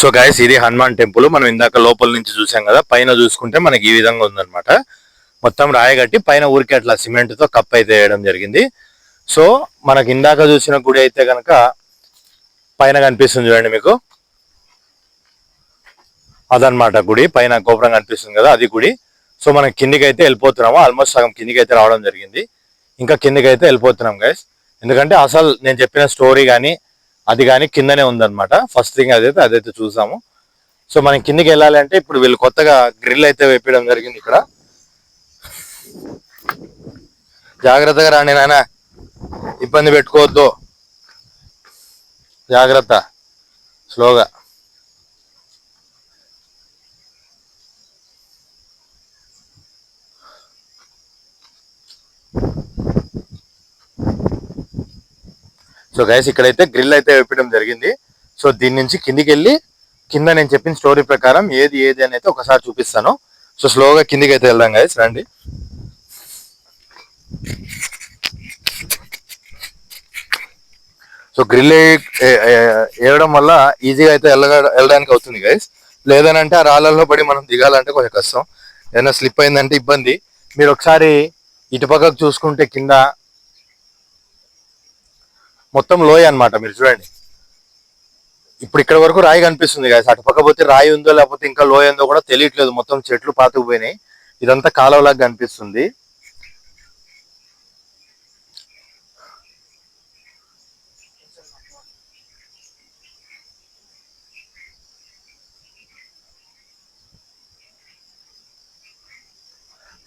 సో గైస్ ఇది హనుమాన్ టెంపుల్. మనం ఇందాక లోపల నుంచి చూసాం కదా, పైన చూసుకుంటే మనకి ఈ విధంగా ఉందన్నమాట. మొత్తం రాయగట్టి పైన ఊరికి అట్లా సిమెంట్ తో కప్ అయితే వేయడం జరిగింది. సో మనకి ఇందాక చూసిన గుడి అయితే కనుక పైన కనిపిస్తుంది చూడండి మీకు, అదనమాట గుడి. పైన గోపురం కనిపిస్తుంది కదా, అది గుడి. సో మనం కిందికి అయితే వెళ్ళిపోతున్నాము, ఆల్మోస్ట్ సగం కిందికి అయితే రావడం జరిగింది. ఇంకా కిందికి అయితే వెళ్ళిపోతున్నాం గైస్, ఎందుకంటే అసలు నేను చెప్పిన స్టోరీ కానీ అది కానీ కిందనే ఉందన్నమాట. ఫస్ట్ థింగ్ అదైతే చూసాము. సో మనం కిందికి వెళ్ళాలి అంటే ఇప్పుడు వీళ్ళు కొత్తగా గ్రిల్ అయితే వేపించడం జరిగింది ఇక్కడ. జాగ్రత్తగా రాండి నాన్న, ఇబ్బంది పెట్టుకోవద్దు, జాగ్రత్త, స్లోగా. సో గైస్ ఇక్కడైతే గ్రిల్ అయితే వేపించడం జరిగింది. సో దీని నుంచి కిందికి వెళ్ళి కింద నేను చెప్పిన స్టోరీ ప్రకారం ఏది ఏది అని అయితే ఒకసారి చూపిస్తాను. సో స్లోగా కిందికి అయితే వెళ్దాం గైస్, రండి. సో గ్రిల్ వేయడం వల్ల ఈజీగా అయితే వెళ్ళడానికి అవుతుంది గైస్. లేదనంటే ఆ రాళ్ళల్లో పడి మనం దిగాలంటే కొంచెం కష్టం, ఏదైనా స్లిప్ అయిందంటే ఇబ్బంది. మీరు ఒకసారి ఇటుపక్కకు చూసుకుంటే కింద మొత్తం లోయ అన్నమాట, మీరు చూడండి. ఇప్పుడు ఇక్కడ వరకు రాయి కనిపిస్తుంది గైస్, అటు పక్క పోతే రాయి ఉందో లేకపోతే ఇంకా లోయ ఉందో కూడా తెలియట్లేదు, మొత్తం చెట్లు పాతుకుపోయినాయి. ఇదంతా కాలువలాగా కనిపిస్తుంది.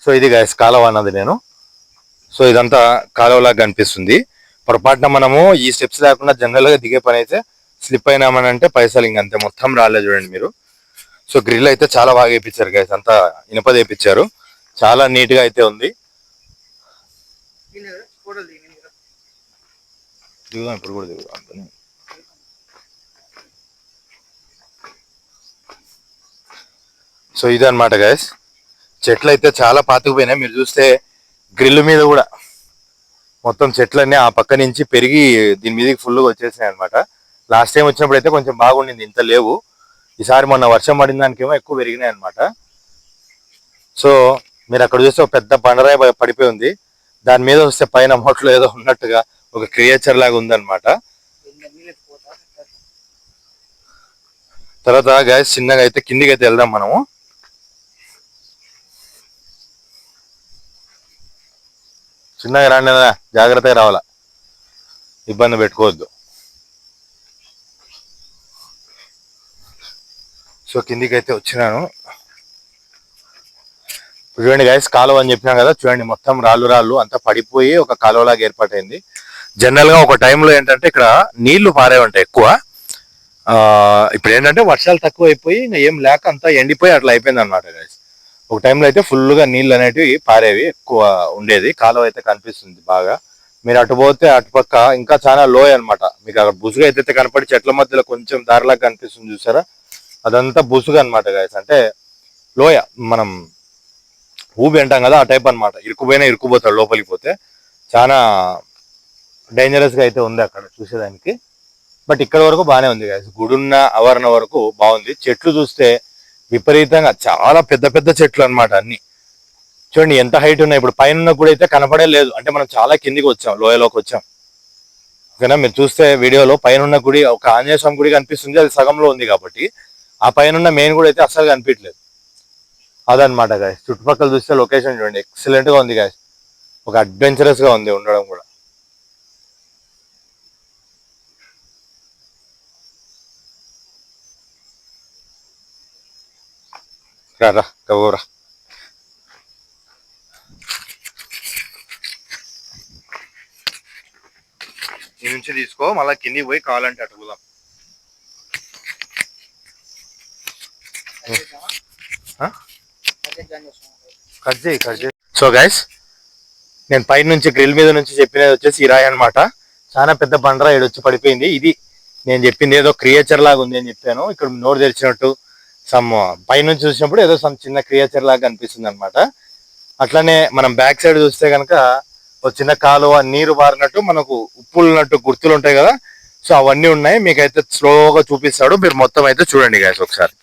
సో ఇది గైస్ కాలువ అన్నది నేను. సో ఇదంతా కాలువలాగా కనిపిస్తుంది. పొరపాటున మనము ఈ స్టెప్స్ లేకుండా జనరల్ గా దిగే పని అయితే స్లిప్ అయినామని అంటే పైసలు ఇంకంతే, మొత్తం రాలేదు చూడండి మీరు. సో గ్రిల్ అయితే చాలా బాగా వేయించారు గైస్, అంతా ఇనుపది వేయించారు, చాలా నీట్ గా అయితే ఉంది. దిగుదాం, ఇప్పుడు కూడా దిగుదాం. సో ఇది అనమాట గైస్, చెట్లు అయితే చాలా పాతుకుపోయినాయి. మీరు చూస్తే గ్రిల్ మీద కూడా మొత్తం చెట్లన్నీ ఆ పక్క నుంచి పెరిగి దీని మీదకి ఫుల్గా వచ్చేసినాయి అనమాట. లాస్ట్ టైం వచ్చినప్పుడు అయితే కొంచెం బాగుండింది, ఇంత లేవు. ఈసారి మొన్న వర్షం పడిన దానికేమో ఎక్కువ పెరిగినాయి అనమాట. సో మీరు అక్కడ చూస్తే ఒక పెద్ద బండరాయి పడిపోయి ఉంది. దాని మీద వస్తే పైన మోట్లో ఏదో ఉన్నట్టుగా ఒక క్రియేచర్ లాగా ఉందన్నమాట. తర్వాత గాయస్ చిన్నగా అయితే కిందికి అయితే వెళ్దాం మనము. చిన్నగా రాండి, జాగ్రత్తగా రావాలా, ఇబ్బంది పెట్టుకోవద్దు. సో కిందికి అయితే వచ్చినాను. చూడండి గాయస్, కాలువ అని చెప్పినా కదా, చూడండి మొత్తం రాళ్ళు రాళ్ళు అంతా పడిపోయి ఒక కాలువలాగా ఏర్పాటైంది. జనరల్ గా ఒక టైంలో ఏంటంటే ఇక్కడ నీళ్లు పారే ఉంటాయి ఎక్కువ. ఇప్పుడు ఏంటంటే వర్షాలు తక్కువ అయిపోయి ఇంకా ఏం లేక అంతా ఎండిపోయి అట్లా అయిపోయింది అనమాట గాయస్. ఒక టైంలో అయితే ఫుల్ గా నీళ్ళు అనేటివి పారేవి, ఎక్కువ ఉండేది. కాలువ అయితే కనిపిస్తుంది బాగా. మీరు అటు పోతే అటుపక్క ఇంకా చాలా లోయ అనమాట. మీకు అక్కడ బుసుగా అయితే కనపడి చెట్ల మధ్యలో కొంచెం దారిలాగా కనిపిస్తుంది చూసారా, అదంతా బుసుగా అనమాట గాయస్. అంటే లోయ, మనం ఊబి అంటాం కదా, ఆ టైప్ అనమాట. ఇరుక్కుపోయినా ఇరుక్కుపోతాడు లోపలికి పోతే. చాలా డేంజరస్ గా అయితే ఉంది అక్కడ చూసేదానికి. బట్ ఇక్కడ వరకు బాగానే ఉంది గాయస్. గుడున్న ఆవరణ వరకు బాగుంది. చెట్లు చూస్తే విపరీతంగా చాలా పెద్ద పెద్ద చెట్లు అనమాట అన్ని. చూడండి ఎంత హైట్ ఉన్నాయి. ఇప్పుడు పైన గుడి అయితే కనపడే లేదు, అంటే మనం చాలా కిందికి వచ్చాం, లోయలోకి వచ్చాం. ఓకేనా, మీరు చూస్తే వీడియోలో పైన గుడి ఒక ఆంజనేయ స్వామి గుడి కనిపిస్తుంది, అది సగంలో ఉంది కాబట్టి. ఆ పైన మెయిన్ గుడి అయితే అస్సలు కనిపించలేదు. అదనమాట గాయస్. చుట్టుపక్కల చూస్తే లొకేషన్ చూడండి, ఎక్సలెంట్ గా ఉంది గాయస్. ఒక అడ్వెంచరస్ గా ఉంది ఉండడం కూడా. రా కబూరా. ఈ నుంచి తీసుకో, మళ్ళీ కిందికి పోయి కావాలంటే అటుకుదాం. సో గైస్, నేను పైన నుంచి గ్రిల్ మీద నుంచి చెప్పినది వచ్చేసి ఈ రాయి అనమాట. చాలా పెద్ద బండరాయి వచ్చి పడిపోయింది. ఇది నేను చెప్పింది ఏదో క్రియేచర్ లాగా ఉంది అని చెప్పాను. ఇక్కడ నోరు తెరిచినట్టు సమ్ పైనుంచి చూసినప్పుడు ఏదో సమ్ చిన్న క్రియేచర్ లాగా అనిపిస్తుంది అనమాట. అట్లానే మనం బ్యాక్ సైడ్ చూస్తే కనుక ఒక చిన్న కాలువ నీరు పారినట్టు మనకు ఉప్పులున్నట్టు గుర్తులు ఉంటాయి కదా. సో అవన్నీ ఉన్నాయి, మీకైతే స్లోగా చూపిస్తాడు. మీరు మొత్తం అయితే చూడండి గైస్ ఒకసారి.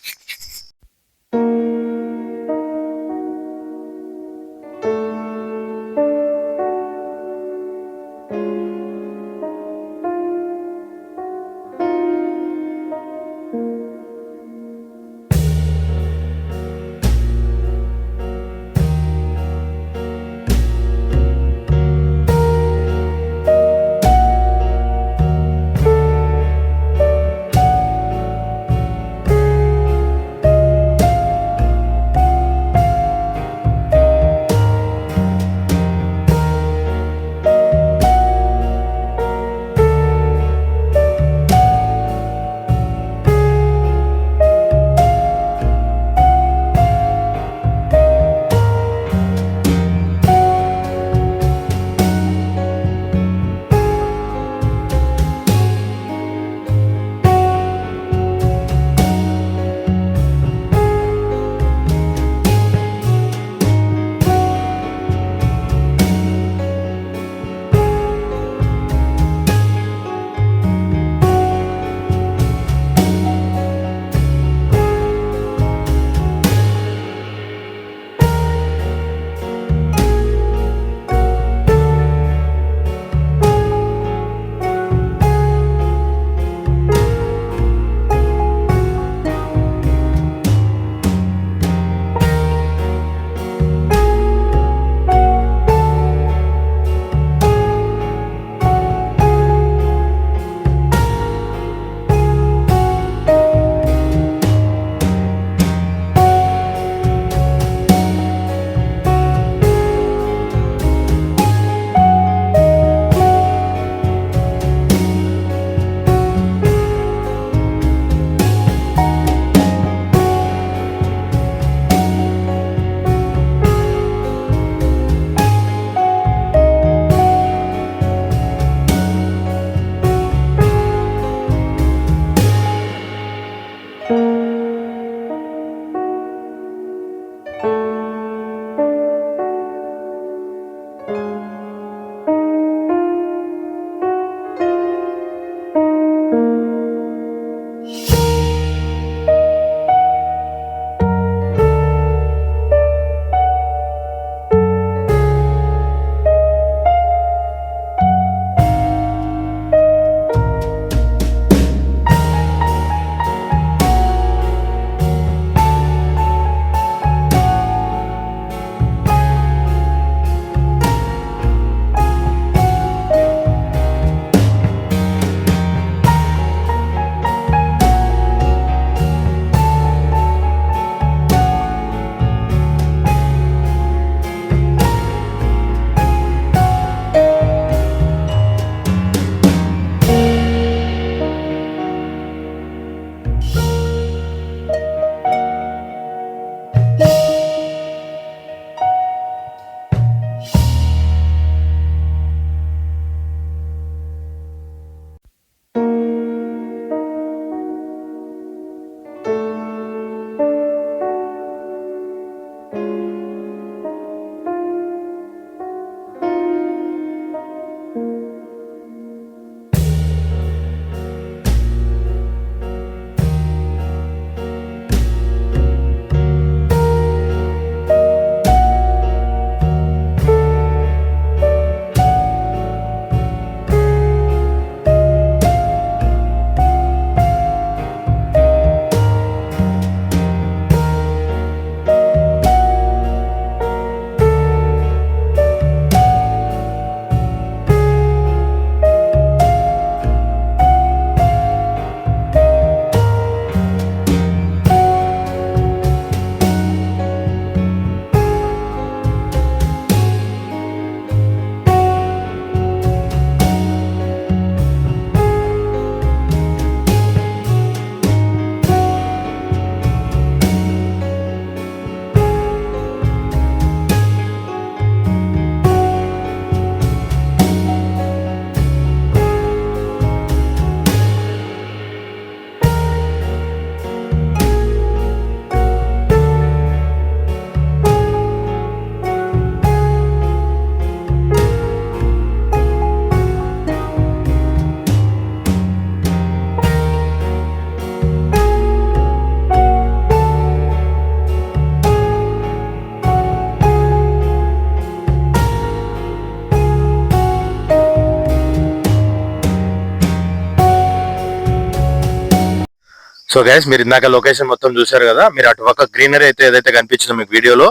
గైస్ మీరు ఇందాక లొకేషన్ మొత్తం చూసారు కదా, మీరు అటు పక్క గ్రీనరీ అయితే ఏదైతే కనిపించిందో మీకు వీడియోలో,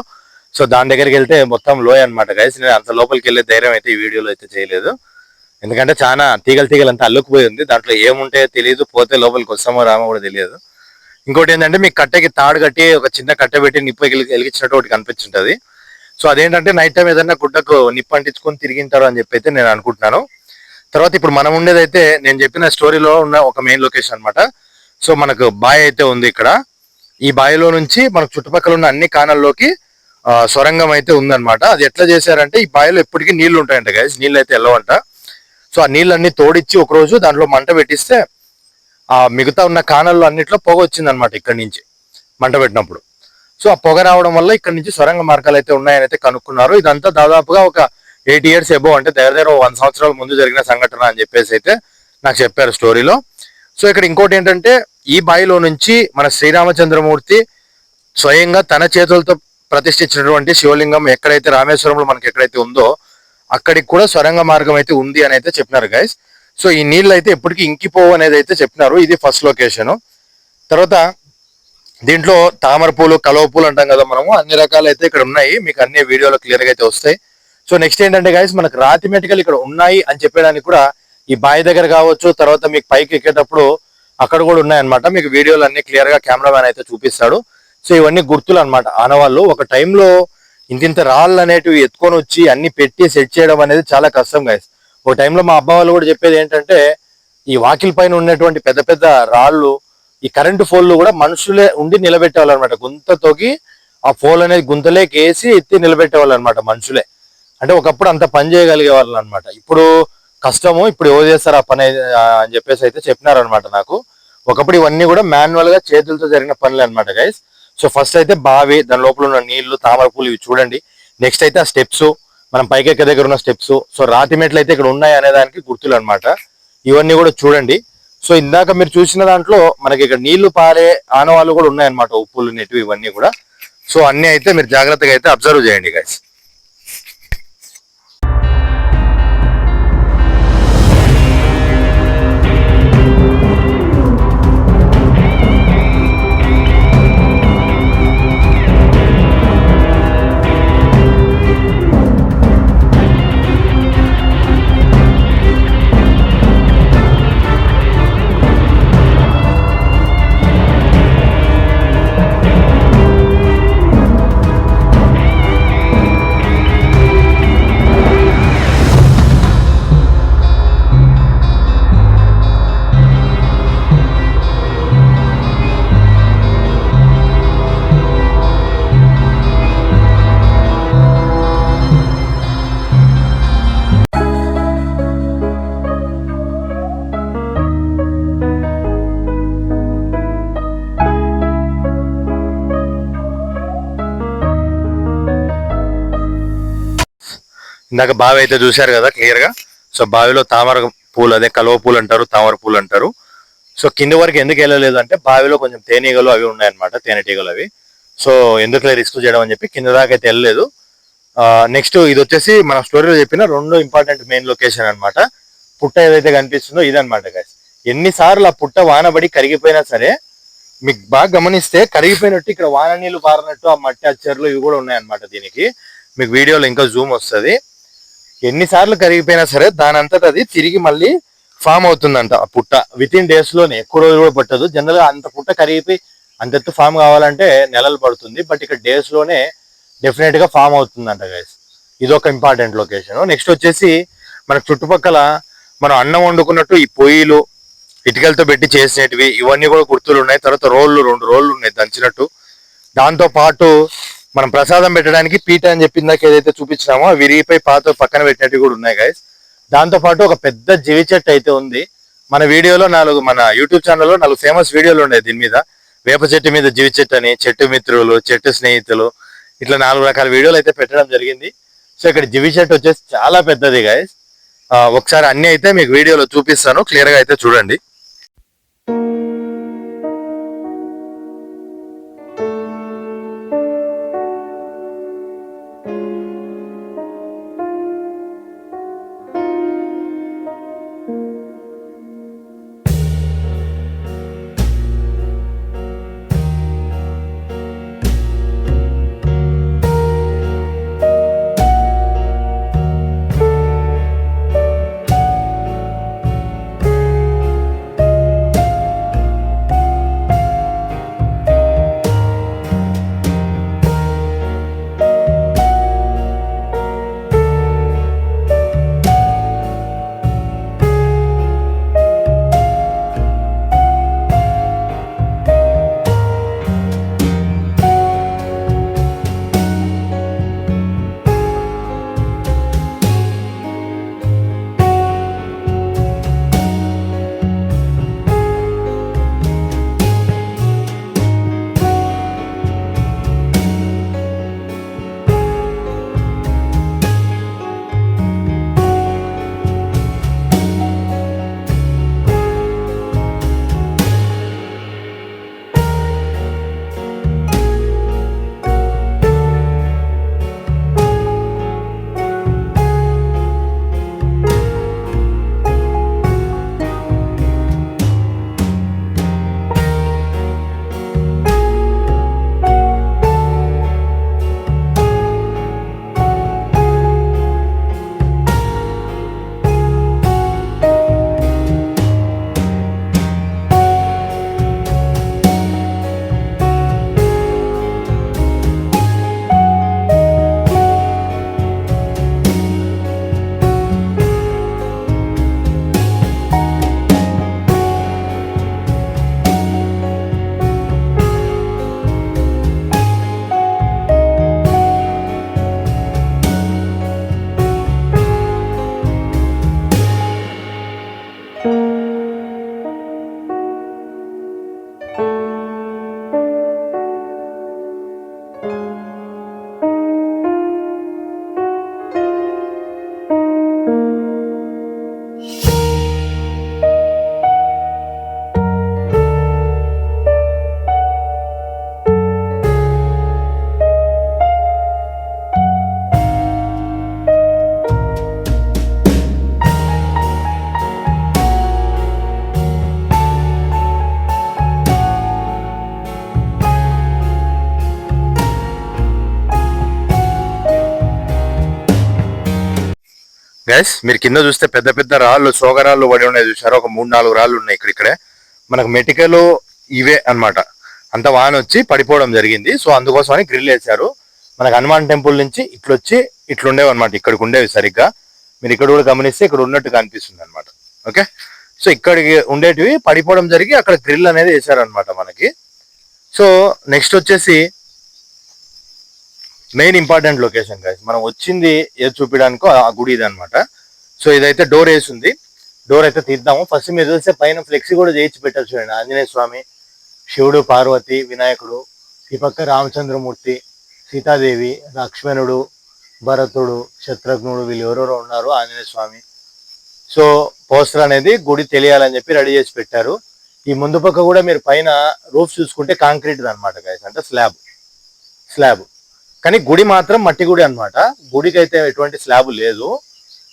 సో దాని దగ్గరికి వెళ్తే మొత్తం లోయ అనమాట గైస్. నేను అంత లోపలికి వెళ్ళే ధైర్యం అయితే ఈ వీడియోలో అయితే చేయలేదు, ఎందుకంటే చాలా తీగలు అంతా అల్లుకుపోయి ఉంది. దాంట్లో ఏముంటాయో తెలియదు, పోతే లోపలికి వస్తామో రామో కూడా తెలియదు. ఇంకోటి ఏంటంటే మీకు కట్టెకి తాడు కట్టి ఒక చిన్న కట్టె పెట్టి నిప్పు వెలిగించినట్టు ఒకటి కనిపించుంటది. సో అదేంటంటే నైట్ టైం ఏదైనా గుడ్డకు నిప్పు అంటించుకొని తిరిగింటారు అని చెప్పి అయితే నేను అనుకుంటున్నాను. తర్వాత ఇప్పుడు మనం ఉండేదైతే నేను చెప్పిన స్టోరీలో ఉన్న ఒక మెయిన్ లొకేషన్ అనమాట. సో మనకు బాయ్ అయితే ఉంది ఇక్కడ. ఈ బాయిలో నుంచి మనకు చుట్టుపక్కల ఉన్న అన్ని కానల్లోకి సొరంగం అయితే ఉందన్నమాట. అది ఎట్లా చేశారంటే ఈ బాయిలో ఎప్పటికీ నీళ్లు ఉంటాయంట గైస్, నీళ్ళు అయితే వెళ్ళవంట. సో ఆ నీళ్ళన్నీ తోడిచ్చి ఒకరోజు దాంట్లో మంట పెట్టిస్తే ఆ మిగతా ఉన్న కానల్లో అన్నిట్లో పొగ వచ్చింది అనమాట ఇక్కడి నుంచి మంట పెట్టినప్పుడు. సో ఆ పొగ రావడం వల్ల ఇక్కడ నుంచి సొరంగ మార్గాలు అయితే ఉన్నాయని అయితే కనుక్కున్నారు. ఇదంతా దాదాపుగా ఒక 8 years ఎబో, అంటే దగ్గర 100 సంవత్సరాల ముందు జరిగిన సంఘటన అని చెప్పేసి అయితే నాకు చెప్పారు స్టోరీలో. సో ఇక్కడ ఇంకోటి ఏంటంటే ఈ బాయిలో నుంచి మన శ్రీరామచంద్రమూర్తి స్వయంగా తన చేతులతో ప్రతిష్ఠించినటువంటి శివలింగం ఎక్కడైతే రామేశ్వరంలో మనకి ఎక్కడైతే ఉందో అక్కడికి కూడా సొరంగ మార్గం అయితే ఉంది అని అయితే చెప్పినారు గైస్. సో ఈ నీళ్ళు అయితే ఎప్పటికీ ఇంకిపోవు అనేది అయితే చెప్పినారు. ఇది ఫస్ట్ లొకేషన్. తర్వాత దీంట్లో తామర పూలు, కలువ పూలు అంటాం కదా మనము, అన్ని రకాలు అయితే ఇక్కడ ఉన్నాయి. మీకు అన్ని వీడియోలో క్లియర్ గా అయితే వస్తాయి. సో నెక్స్ట్ ఏంటంటే గైస్ మనకు రాతి మెటికలు ఇక్కడ ఉన్నాయి అని చెప్పడానికి కూడా ఈ బావి దగ్గర కావచ్చు, తర్వాత మీకు పైకి ఎక్కేటప్పుడు అక్కడ కూడా ఉన్నాయన్నమాట. మీకు వీడియోలు అన్ని క్లియర్ గా కెమెరామ్యాన్ అయితే చూపిస్తాడు. సో ఇవన్నీ గుర్తులు అనమాట. ఆనవాళ్ళు ఒక టైంలో ఇంతింత రాళ్ళు అనేటివి ఎత్తుకొని వచ్చి అన్ని పెట్టి సెట్ చేయడం అనేది చాలా కష్టం గైస్. ఒక టైంలో మా అబ్బా వాళ్ళు కూడా చెప్పేది ఏంటంటే ఈ వాకిల్ పైన ఉన్నటువంటి పెద్ద పెద్ద రాళ్ళు, ఈ కరెంటు ఫోన్లు కూడా మనుషులే ఉండి నిలబెట్టేవాళ్ళు అనమాట. గుంతతోకి ఆ ఫోన్ అనేది గుంతలేకి వేసి ఎత్తి నిలబెట్టేవాళ్ళు అనమాట మనుషులే. అంటే ఒకప్పుడు అంత పని చేయగలిగే వాళ్ళు అనమాట. ఇప్పుడు కష్టము, ఇప్పుడు ఎవరు చేస్తారు ఆ పని అని చెప్పేసి అయితే చెప్పినారు అనమాట నాకు. ఒకప్పుడు ఇవన్నీ కూడా మాన్యువల్ గా చేతులతో జరిగిన పనులే అనమాట గైస్. సో ఫస్ట్ అయితే బావి, దాని లోపల ఉన్న నీళ్లు, తామర పూలు ఇవి చూడండి. నెక్స్ట్ అయితే ఆ స్టెప్స్, మనం పైకి ఎక్క దగ్గర ఉన్న స్టెప్స్, సో రాతి మెట్లు అయితే ఇక్కడ ఉన్నాయి అనే దానికి గుర్తులు అనమాట. ఇవన్నీ కూడా చూడండి. సో ఇందాక మీరు చూసిన దాంట్లో మనకి ఇక్కడ నీళ్లు పారే ఆనవాళ్ళు కూడా ఉన్నాయన్నమాట, ఉప్పులు నెట్టు ఇవన్నీ కూడా. సో అన్ని అయితే మీరు జాగ్రత్తగా అయితే అబ్జర్వ్ చేయండి గైస్. ఇందాక బావి అయితే చూశారు కదా క్లియర్ గా. సో బావిలో తామర పూలు, అదే కలువ పూలు అంటారు, తామర పూలు అంటారు. సో కింది వరకు ఎందుకు వెళ్ళలేదు అంటే బావిలో కొంచెం తేనీగలు అవి ఉన్నాయన్నమాట, తేనెటీగలు అవి. సో ఎందుకు రిస్క్ చేయడం అని చెప్పి కింద దాకా అయితే వెళ్ళలేదు. నెక్స్ట్ ఇది వచ్చేసి మన స్టోరీలో చెప్పిన 2 ఇంపార్టెంట్ మెయిన్ లొకేషన్ అనమాట. పుట్ట ఏదైతే కనిపిస్తుందో ఇదనమాట గైస్. ఎన్నిసార్లు ఆ పుట్ట వానబడి కరిగిపోయినా సరే మీకు బాగా గమనిస్తే కరిగిపోయినట్టు ఇక్కడ వాన నీళ్లు పారినట్టు ఆ మట్టి అచ్చర్లు ఇవి కూడా ఉన్నాయన్నమాట. దీనికి మీకు వీడియోలో ఇంకా జూమ్ వస్తుంది. ఎన్నిసార్లు కరిగిపోయినా సరే దాని అంతటా అది తిరిగి మళ్ళీ ఫామ్ అవుతుందంట ఆ పుట్ట. విత్ ఇన్ డేస్ లోనే, ఎక్కువ రోజులు కూడా పట్టదు. జనరల్ గా అంత పుట్ట కరిగిపోయి అంత ఎత్తు ఫామ్ కావాలంటే నెలలు పడుతుంది. బట్ ఇక్కడ డేస్ లోనే డెఫినెట్ గా ఫామ్ అవుతుందంట గైస్. ఇది ఒక ఇంపార్టెంట్ లొకేషన్. నెక్స్ట్ వచ్చేసి మనకు చుట్టుపక్కల మనం అన్నం వండుకున్నట్టు ఈ పొయ్యిలు ఇటుకలతో పెట్టి చేసినవి ఇవన్నీ కూడా గుర్తులు ఉన్నాయి. తర్వాత 2 రోళ్ళు ఉన్నాయి దంచినట్టు. దాంతో పాటు మనం ప్రసాదం పెట్టడానికి పీట అని చెప్పిందాక ఏదైతే చూపించినామో విరిగిపోయి పాత పక్కన పెట్టినట్టు కూడా ఉన్నాయి గైస్. దాంతో పాటు ఒక పెద్ద జీవి చెట్టు అయితే ఉంది. మన వీడియోలో మన యూట్యూబ్ ఛానల్లో 4 ఫేమస్ వీడియోలు ఉన్నాయి దీని మీద. వేప చెట్టు మీద జీవి చెట్టు అని, చెట్టు మిత్రులు, చెట్టు స్నేహితులు, ఇట్లా 4 రకాల వీడియోలు అయితే పెట్టడం జరిగింది. సో ఇక్కడ జీవి చెట్టు వచ్చేసి చాలా పెద్దది గైస్. ఒకసారి అన్ని అయితే మీకు వీడియోలో చూపిస్తాను, క్లియర్ గా అయితే చూడండి. గైస్ మీరు కింద చూస్తే పెద్ద పెద్ద రాళ్ళు సోగరాళ్ళు పడి ఉన్నాయి చూసారు, ఒక 3-4 రాళ్ళు ఉన్నాయి ఇక్కడే. మనకు మెటికలు ఇవే అన్నమాట. అంత వాన వచ్చి పడిపోవడం జరిగింది. సో అందుకోసమని గ్రిల్ వేశారు. మనకు హనుమాన్ టెంపుల్ నుంచి ఇట్లొచ్చి ఇట్లుండేవి అనమాట, ఇక్కడికి ఉండేవి సరిగ్గా. మీరు ఇక్కడ కూడా గమనిస్తే ఇక్కడ ఉన్నట్టుగా అనిపిస్తుంది అనమాట. ఓకే, సో ఇక్కడికి ఉండేటివి పడిపోవడం జరిగి అక్కడ గ్రిల్ అనేది వేసారనమాట మనకి. సో నెక్స్ట్ వచ్చేసి మెయిన్ ఇంపార్టెంట్ లొకేషన్ గైస్, మనం వచ్చింది ఏది చూపించడానికో ఆ గుడి ఇది అనమాట. సో ఇదైతే డోర్ వేసి ఉంది, డోర్ అయితే తీద్దాము. ఫస్ట్ మీరు చూస్తే పైన ఫ్లెక్సీ కూడా చేయించి పెట్టారు చూడండి. ఆంజనేయ స్వామి, శివుడు, పార్వతి, వినాయకుడు, ఈ పక్క రామచంద్రమూర్తి, సీతాదేవి, లక్ష్మణుడు, భరతుడు, శత్రుఘ్నుడు, వీళ్ళు ఎవరెవరో ఉన్నారు, ఆంజనేయ స్వామి. సో పోస్టర్ అనేది గుడి తెలియాలని చెప్పి రెడీ చేసి పెట్టారు. ఈ ముందు పక్క కూడా మీరు పైన రూఫ్ చూసుకుంటే కాంక్రీట్ అనమాట గైస్, అంటే స్లాబ్. కానీ గుడి మాత్రం మట్టి గుడి అనమాట. గుడికి అయితే ఎటువంటి స్లాబ్ లేదు,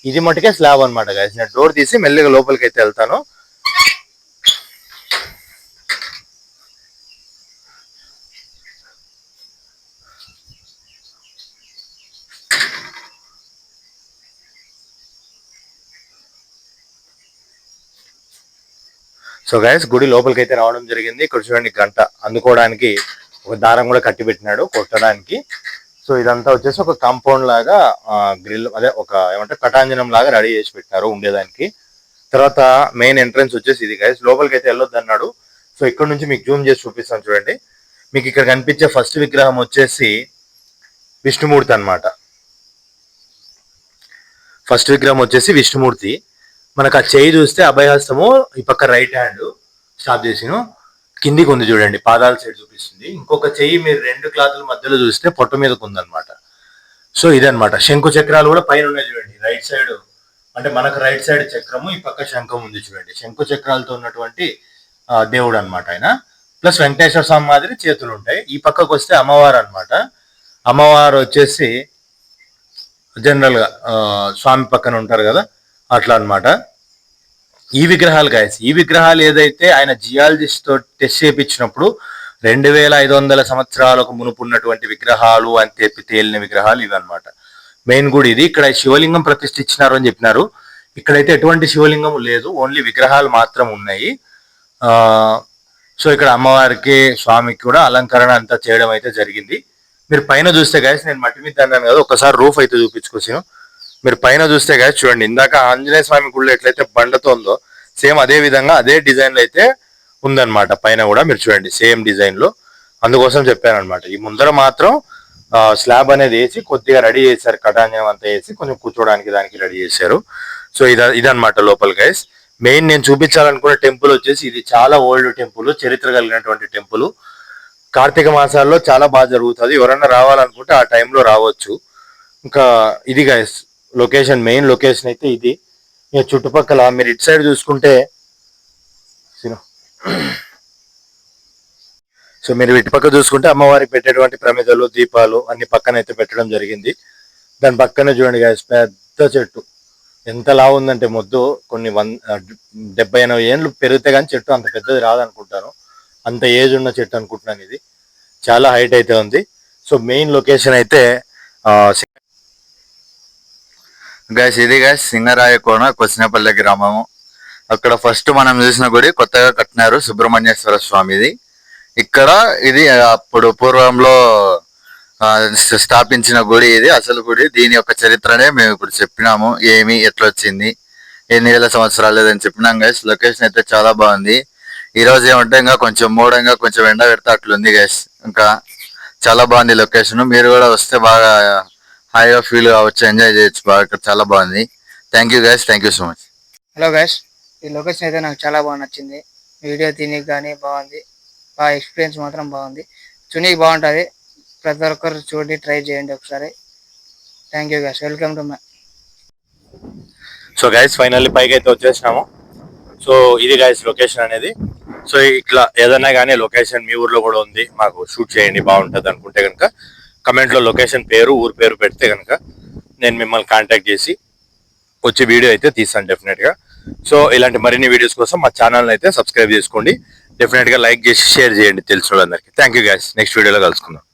ఇది మట్టికే స్లాబ్ అనమాట గైస్. నేను డోర్ తీసి మెల్లిగా లోపలికి అయితే వెళ్తాను. సో గైస్ గుడి లోపలికి అయితే రావడం జరిగింది. ఇక్కడ చూడండి గంట అందుకోవడానికి ఒక దారం కూడా కట్టి పెట్టినాడు కొట్టడానికి. సో ఇదంతా వచ్చేసి ఒక కాంపౌండ్ లాగా గ్రిల్, అదే ఒక ఏమంటే కటాంజనం లాగా రెడీ చేసి పెట్టినారు ఉండేదానికి. తర్వాత మెయిన్ ఎంట్రన్స్ వచ్చేసి ఇది గైస్. లోపలికి అయితే వెళ్ళొద్దు అన్నాడు. సో ఇక్కడ నుంచి మీకు జూమ్ చేసి చూపిస్తాను చూడండి. మీకు ఇక్కడ కనిపించే ఫస్ట్ విగ్రహం వచ్చేసి విష్ణుమూర్తి అనమాట. ఫస్ట్ విగ్రహం వచ్చేసి విష్ణుమూర్తి. మనకు ఆ చేయి చూస్తే అభయహస్తము, ఈ పక్క రైట్ హ్యాండ్ స్టాప్ చేసిను కిందికి ఉంది చూడండి, పాదాల సైడ్ చూపిస్తుంది. ఇంకొక చెయ్యి మీరు 2 క్లాతుల మధ్యలో చూస్తే పొట్ట మీదకు ఉందన్నమాట. సో ఇదనమాట. శంకు చక్రాలు కూడా పైన ఉన్నాయి చూడండి, రైట్ సైడ్, అంటే మనకు రైట్ సైడ్ చక్రము, ఈ పక్క శంఖం ఉంది చూడండి. శంకు చక్రాలతో ఉన్నటువంటి దేవుడు అనమాట ఆయన. ప్లస్ వెంకటేశ్వర స్వామి మాదిరి చేతులు ఉంటాయి. ఈ పక్కకు వస్తే అమ్మవారు అనమాట. అమ్మవారు వచ్చేసి జనరల్ గా స్వామి పక్కన ఉంటారు కదా, అట్లా అనమాట. ఈ విగ్రహాలు గాయస్, ఈ విగ్రహాలు ఏదైతే ఆయన జియాలజిస్ట్ తో టెస్ట్ చేయించినప్పుడు 2500 సంవత్సరాలకు మునుపు ఉన్నటువంటి విగ్రహాలు అని చెప్పి తేలిన విగ్రహాలు ఇవి అనమాట. మెయిన్ గుడి ఇది. ఇక్కడ శివలింగం ప్రతిష్ఠించినారు అని చెప్పినారు. ఇక్కడైతే ఎటువంటి శివలింగం లేదు, ఓన్లీ విగ్రహాలు మాత్రం ఉన్నాయి. సో ఇక్కడ అమ్మవారికి, స్వామికి కూడా అలంకరణ అంతా చేయడం అయితే జరిగింది. మీరు పైన చూస్తే గాయస్, నేను మట్టి మీద అన్నాను కదా, ఒకసారి రూఫ్ అయితే చూపించుకొచ్చాను. మీరు పైన చూస్తే గాయస్ చూడండి, ఇందాక ఆంజనేయ స్వామి గుళ్ళు ఎట్లయితే బండతో ఉందో సేమ్ అదే విధంగా అదే డిజైన్ లో అయితే ఉందన్నమాట. పైన కూడా మీరు చూడండి సేమ్ డిజైన్ లో. అందుకోసం చెప్పాను అనమాట. ఈ ముందర మాత్రం స్లాబ్ అనేది వేసి కొద్దిగా రెడీ చేశారు, కటాంజనం అంతా వేసి కొంచెం కూర్చోడానికి దానికి రెడీ చేశారు. సో ఇదనమాట లోపల గైస్. మెయిన్ నేను చూపించాలనుకున్న టెంపుల్ వచ్చేసి ఇది చాలా ఓల్డ్ టెంపుల్, చరిత్ర కలిగినటువంటి టెంపుల్. కార్తీక మాసాల్లో చాలా బాగా జరుగుతుంది. ఎవరన్నా రావాలనుకుంటే ఆ టైంలో రావచ్చు. ఇంకా ఇది గైస్ లొకేషన్, మెయిన్ లొకేషన్ అయితే ఇది. ఇక చుట్టుపక్కల మీరు ఇటు సైడ్ చూసుకుంటే, సో మీరు ఇటు పక్క చూసుకుంటే అమ్మవారికి పెట్టేటువంటి ప్రమిదలు, దీపాలు అన్ని పక్కన అయితే పెట్టడం జరిగింది. దాని పక్కనే చూడండి గైస్ పెద్ద చెట్టు, ఎంత లావు ఉందంటే మొద్దు కొన్ని 70-80 ఏళ్ళు పెరిగితే కానీ చెట్టు అంత పెద్దది రాదనుకుంటాను. అంత ఏజ్ ఉన్న చెట్టు అనుకుంటున్నాను. ఇది చాలా హైట్ అయితే ఉంది. సో మెయిన్ లొకేషన్ అయితే గైస్ ఇది గైస్ సింగరాయ కోన కొచ్చినపల్లి గ్రామము. అక్కడ ఫస్ట్ మనం చూసిన గుడి కొత్తగా కట్టినారు, సుబ్రహ్మణ్యేశ్వర స్వామిది. ఇక్కడ ఇది అప్పుడు పూర్వంలో స్థాపించిన గుడి ఇది, అసలు గుడి. దీని యొక్క చరిత్రనే మేము ఇప్పుడు చెప్పినాము, ఏమి ఎట్లా వచ్చింది, ఎన్ని వేల సంవత్సరాలు లేదని చెప్పినాం గైస్. లొకేషన్ అయితే చాలా బాగుంది. ఈ రోజు ఏమంటే ఇంకా కొంచెం మూడంగా కొంచెం ఎండ పెడితే అట్లుంది గైస్. ఇంకా చాలా బాగుంది లొకేషన్. మీరు కూడా వస్తే బాగా హాయిగా ఫీల్ కావచ్చు, ఎంజాయ్ చేయొచ్చు బాగా. ఇక్కడ చాలా బాగుంది. Thank you guys, thank you so much. Hello guys, ఈ లొకేషన్ అయితే నాకు చాలా బాగా నచ్చింది. వీడియో తినకి కానీ బాగుంది, బాగా ఎక్స్పీరియన్స్ మాత్రం బాగుంది. చునీకి బాగుంటుంది, ప్రతి ఒక్కరు చూడండి, ట్రై చేయండి ఒకసారి. Thank you guys, welcome to my. So guys finally పైకి అయితే వచ్చేసినాము. సో ఇది గైస్ లొకేషన్ అనేది. సో ఇట్లా ఏదైనా కానీ లొకేషన్ మీ ఊర్లో కూడా ఉంది, మాకు షూట్ చేయండి బాగుంటుంది అనుకుంటే కనుక కమెంట్లో లొకేషన్ పేరు, ఊరు పేరు పెడితే కనుక నేను మిమ్మల్ని కాంటాక్ట్ చేసి వచ్చి వీడియో అయితే తీస్తాను డెఫినెట్గా. సో ఇలాంటి మరిన్ని వీడియోస్ కోసం మా ఛానల్ని అయితే సబ్స్క్రైబ్ చేసుకోండి. డెఫినెట్గా లైక్ చేసి షేర్ చేయండి తెలిసిన వాళ్ళందరికీ. థ్యాంక్ యూ గైస్, నెక్స్ట్ వీడియోలో కలుసుకుందాం.